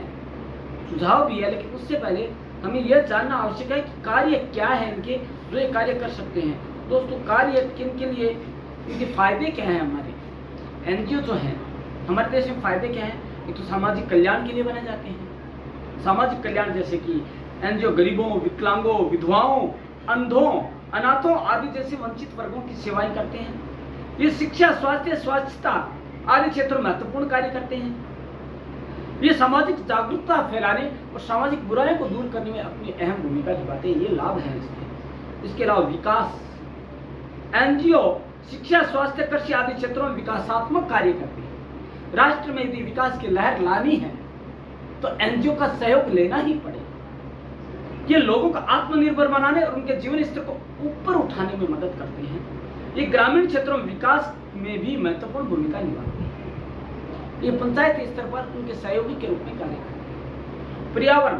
S1: सुझाव भी है, लेकिन उससे पहले हमें यह जानना आवश्यक है कि कार्य क्या है इनके, जो ये कार्य कर सकते हैं। दोस्तों कार्य किन के लिए, इनके फायदे क्या हैं। हमारे NGO जो हैं हमारे देश में फायदे क्या हैं। ये तो सामाजिक कल्याण के लिए बनाए जाते हैं। सामाजिक कल्याण जैसे कि NGO गरीबों, विकलांगों, विधवाओं, अंधों, अनाथों आदि जैसे वंचित वर्गों की सेवाएं करते हैं। ये शिक्षा, स्वास्थ्य, स्वच्छता आदि क्षेत्रों में महत्वपूर्ण कार्य करते हैं। ये सामाजिक जागरूकता फैलाने और सामाजिक बुराइयों को दूर करने में अपनी अहम भूमिका निभाते हैं। ये लाभ है इसके अलावा विकास, NGO शिक्षा, स्वास्थ्य, कृषि आदि क्षेत्रों में विकासात्मक कार्य करते हैं। राष्ट्र में यदि विकास की लहर लानी है तो NGO का सहयोग लेना ही पड़ेगा। ये लोगों को आत्मनिर्भर बनाने और उनके जीवन स्तर को ऊपर उठाने में मदद करते हैं। ये ग्रामीण क्षेत्रों में विकास में भी महत्वपूर्ण भूमिका निभाते हैं। ये पंचायत स्तर पर उनके सहयोगी के रूप में कार्य करते हैं। पर्यावरण,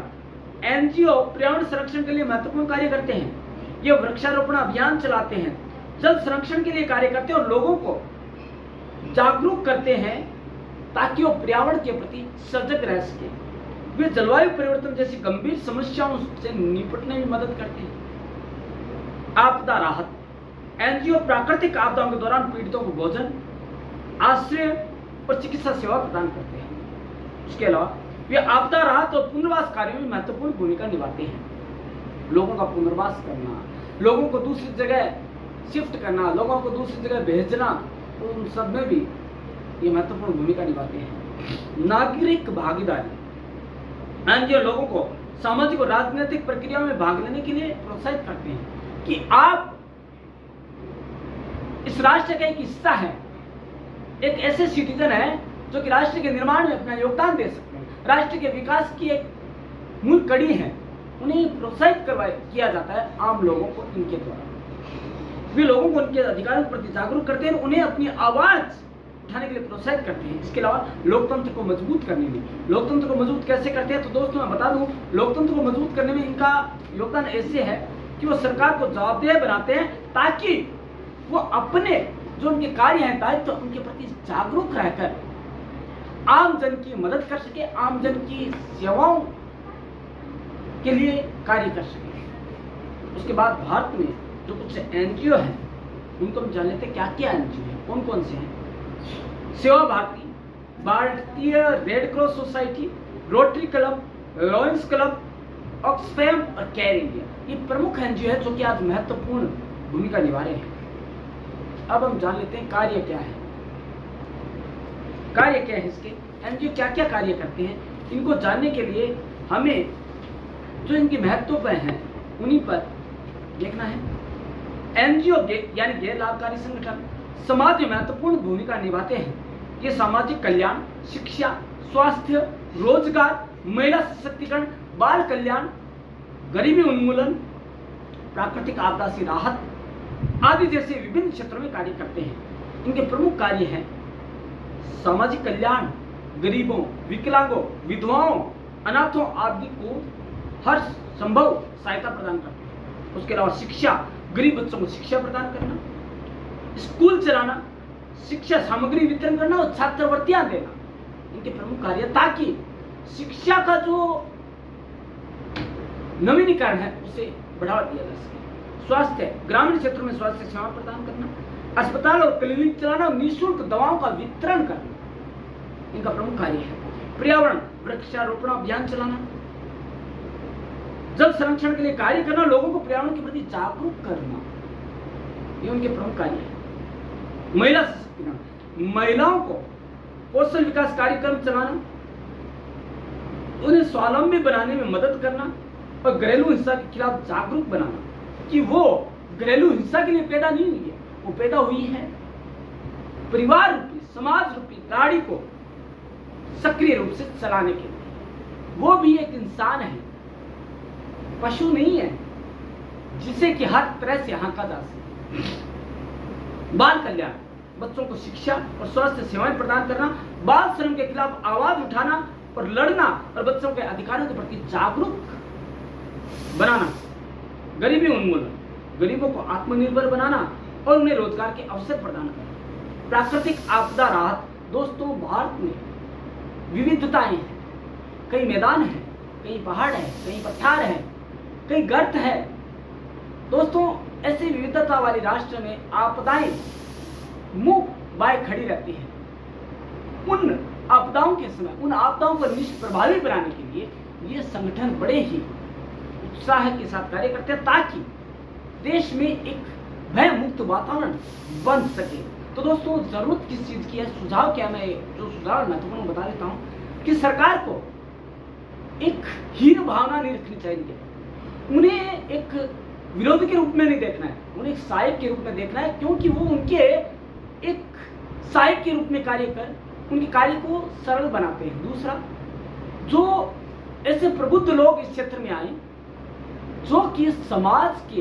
S1: NGO पर्यावरण संरक्षण के लिए महत्वपूर्ण कार्य करते हैं। ये वृक्षारोपण अभियान चलाते हैं, जल संरक्षण के लिए कार्य करते हैं और लोगों को जागरूक करते हैं ताकि वो पर्यावरण के प्रति सजग रह सके। वे जलवायु परिवर्तन जैसी गंभीर समस्याओं से निपटने में मदद करते हैं। आपदा राहत, NGO प्राकृतिक आपदाओं के दौरान पीड़ितों को भोजन, आश्रय और चिकित्सा सेवा प्रदान करते हैं। इसके अलावा वे आपदा राहत और पुनर्वास कार्यों में महत्वपूर्ण भूमिका निभाते हैं। लोगों का पुनर्वास करना, लोगों को दूसरी जगह शिफ्ट करना, लोगों को दूसरी जगह भेजना, उन सब में भी ये महत्वपूर्ण भूमिका निभाते हैं। नागरिक भागीदारी, NGO लोगों को सामाजिक और राजनीतिक प्रक्रिया में भाग लेने के लिए प्रोत्साहित करते हैं कि आप इस राष्ट्र का एक हिस्सा है, एक ऐसे सिटीजन है जो कि राष्ट्र के निर्माण में अपना योगदान दे सकते हैं, राष्ट्र के विकास की एक मूल कड़ी है। उन्हें प्रोत्साहित किया जाता है आम लोगों को इनके द्वारा। वे लोगों को उनके अधिकारों के प्रति जागरूक करते हैं, उन्हें अपनी आवाज उठाने के लिए प्रोत्साहित करते हैं। इसके अलावा लोकतंत्र को मजबूत करने में, लोकतंत्र को मजबूत कैसे करते हैं, तो दोस्तों मैं बता दूं, लोकतंत्र को मजबूत करने में इनका योगदान ऐसे है कि वो सरकार को जवाबदेह बनाते हैं, ताकि वो अपने जो उनके कार्य हैं, दायित्व, उनके प्रति जागरूक रहकर आम जन की मदद कर सके, आम जन की सेवाओं के लिए कार्य कर सके। उसके बाद भारत में जो कुछ एनजीओ हैं उनको हम जान लेते हैं क्या क्या एनजीओ है, कौन कौन से हैं। सेवा भारती, भारतीय red cross society, rotary club, lions club, Oxfam और केयर इंडिया, ये प्रमुख एनजीओ है जो कि आज महत्वपूर्ण भूमिका निभा रहे हैं। अब हम जान लेते हैं कार्य क्या है। कार्य क्या है इसके, एनजीओ क्या क्या कार्य करते हैं, इनको जानने के लिए हमें जो इनके महत्व हैं उन्हीं पर देखना है। एनजीओ यानी गैर लाभकारी संगठन समाज में महत्वपूर्ण भूमिका निभाते हैं। ये सामाजिक कल्याण, शिक्षा, स्वास्थ्य, रोजगार, महिला सशक्तिकरण, बाल कल्याण, गरीबी उन्मूलन, प्राकृतिक आपदा से राहत आदि जैसे विभिन्न क्षेत्रों में कार्य करते हैं। इनके प्रमुख कार्य हैं सामाजिक कल्याण, गरीबों, विकलांगों, विधवाओं, अनाथों आदि को हर संभव सहायता प्रदान करते हैं। उसके अलावा शिक्षा, गरीब बच्चों को शिक्षा प्रदान करना, स्कूल चलाना, शिक्षा सामग्री वितरण करना और छात्रवृत्तियां देना इनके प्रमुख कार्य, ताकि शिक्षा का जो नवीनीकरण है उसे बढ़ावा दिया जा सके। स्वास्थ्य, ग्रामीण क्षेत्रों में स्वास्थ्य सेवा प्रदान करना, अस्पताल और क्लिनिक चलाना और निःशुल्क दवाओं का वितरण करना इनका प्रमुख कार्य है। पर्यावरण, वृक्षारोपण अभियान चलाना, जल संरक्षण के लिए कार्य करना, लोगों को पर्यावरण के प्रति जागरूक करना, ये उनके प्रमुख कार्य है। महिला सशक्तिकरण, महिलाओं को कौशल विकास कार्यक्रम चलाना, उन्हें स्वावलंबी बनाने में मदद करना और घरेलू हिंसा के खिलाफ जागरूक बनाना कि वो घरेलू हिंसा के लिए पैदा नहीं हुई है, वो पैदा हुई है परिवार रूपी, समाज रूपी गाड़ी को सक्रिय रूप से चलाने के लिए। वो भी एक इंसान है, पशु नहीं है जिसे कि हर तरह से हाँका जा सके। बाल कल्याण, बच्चों को शिक्षा और स्वास्थ्य सेवाएं प्रदान करना, बाल श्रम के खिलाफ आवाज उठाना और लड़ना और बच्चों के अधिकारों के प्रति जागरूक बनाना। गरीबी उन्मूलन, गरीबों को आत्मनिर्भर बनाना और उन्हें रोजगार के अवसर प्रदान करना। प्राकृतिक आपदा राहत, दोस्तों भारत में विविधताएं हैं, कई मैदान हैं, कई पहाड़ हैं, कई पठार हैं, कई गर्त है। दोस्तों ऐसे विविधता वाले राष्ट्र में आपदाएं मुंह बाय खड़ी रहती हैं। उन आपदाओं के समय उन आपदाओं को निष्प्रभावी बनाने के लिए ये संगठन बड़े ही उत्साह के साथ कार्य करते हैं ताकि देश में एक भय मुक्त वातावरण बन सके। तो दोस्तों जरूरत किस चीज की है, सुझाव क्या, मैं जो सुझाव महत्वपूर्ण बता देता हूं कि सरकार को एक हीन भावना नहीं रखनी चाहिए, उन्हें एक विरोधी के रूप में नहीं देखना है, उन्हें एक सहायक के रूप में देखना है, क्योंकि वो उनके एक सहायक के रूप में कार्य कर उनके कार्य को सरल बनाते हैं। दूसरा, जो ऐसे प्रबुद्ध लोग इस क्षेत्र में आए जो कि समाज के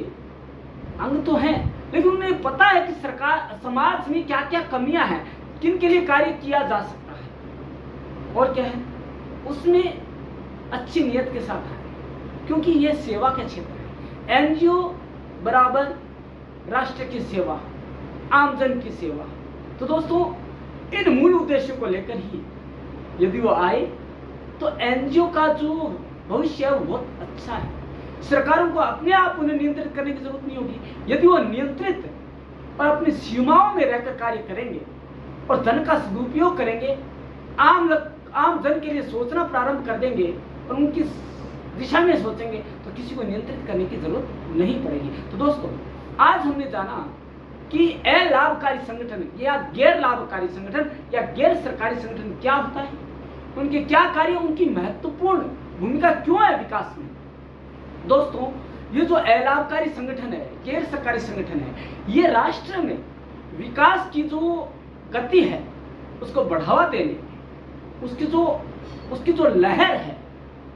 S1: अंग तो हैं, लेकिन उन्हें पता है कि सरकार समाज में क्या क्या कमियां हैं, किन के लिए कार्य किया जा सकता है और क्या है, उसमें अच्छी नियत के साथ है, क्योंकि यह सेवा का क्षेत्र है। एनजीओ बराबर राष्ट्र की सेवा, आमजन की सेवा। तो दोस्तों इन मूल उद्देश्यों को लेकर ही यदि वो आए तो एनजीओ का जो भविष्य है वो बहुत अच्छा है। सरकारों को अपने आप उन्हें नियंत्रित करने की जरूरत नहीं होगी। यदि वो नियंत्रित और अपनी सीमाओं में रहकर कार्य करेंगे और धन का सदुपयोग करेंगे, आम जन के लिए सोचना प्रारंभ कर देंगे और उनकी दिशा में सोचेंगे, तो किसी को नियंत्रित करने की जरूरत नहीं पड़ेगी। तो दोस्तों आज हमने जाना कि अलाभकारी संगठन या गैर लाभकारी संगठन या गैर सरकारी संगठन क्या होता है, उनके क्या कार्य, उनकी महत्वपूर्ण भूमिका क्यों है विकास में। दोस्तों ये जो अलाभकारी संगठन है, गैर सरकारी संगठन है, ये राष्ट्र में विकास की जो गति है उसको बढ़ावा देने में, उसकी जो लहर है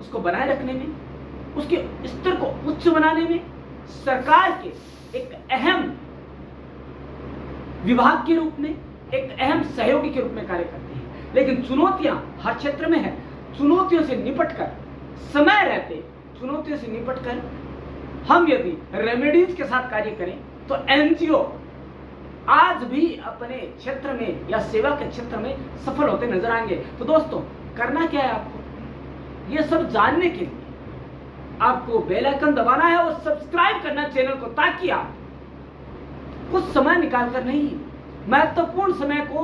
S1: उसको बनाए रखने में, उसके स्तर को उच्च बनाने में सरकार के एक अहम विभाग के रूप में, एक अहम सहयोगी के रूप में कार्य करते हैं। लेकिन चुनौतियां हर क्षेत्र में है। चुनौतियों से निपटकर, समय रहते चुनौतियों से निपटकर हम यदि रेमेडीज के साथ कार्य करें तो एनजीओ आज भी अपने क्षेत्र में या सेवा के क्षेत्र में सफल होते नजर आएंगे। तो दोस्तों करना क्या है आपको, ये सब जानने के लिए आपको बेल आइकन दबाना है और सब्सक्राइब करना चैनल को, ताकि आप कुछ समय निकालकर नहीं, महत्वपूर्ण समय को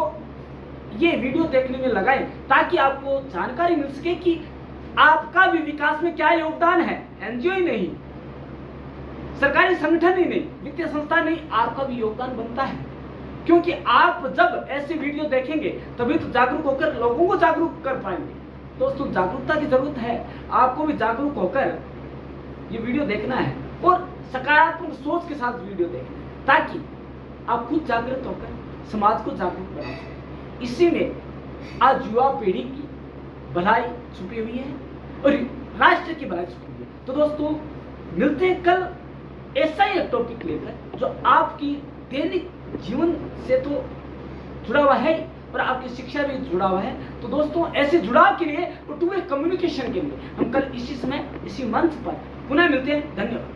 S1: ये वीडियो देखने में लगाएं, ताकि आपको जानकारी मिल सके कि आपका भी विकास में क्या योगदान है। एनजीओ ही नहीं, सरकारी संगठन ही नहीं, वित्तीय संस्था नहीं, आपका भी योगदान बनता है। क्योंकि आप जब ऐसे वीडियो देखेंगे तभी तो जागरूक होकर लोगों को जागरूक कर पाएंगे। दोस्तों, जागरूकता की जरूरत है, आपको भी जागरूक होकर ये वीडियो देखना है और सकारात्मक सोच के साथ वीडियो देखना है, ताकि आप खुद जागृत होकर समाज को जागरूक बना सकें। इसी में आज युवा पीढ़ी की भलाई छुपी हुई है और राष्ट्र की भलाई छुपी हुई है। तो दोस्तों, मिलते हैं कल ऐसा ही एक टॉपिक लेकर जो आपकी दैनिक जीवन से तो जुड़ा हुआ है और आपकी शिक्षा भी जुड़ा हुआ है। तो दोस्तों, ऐसे जुड़ाव के लिए और टू वे कम्युनिकेशन के लिए हम कल इसी समय इसी मंच पर पुनः मिलते हैं। धन्यवाद।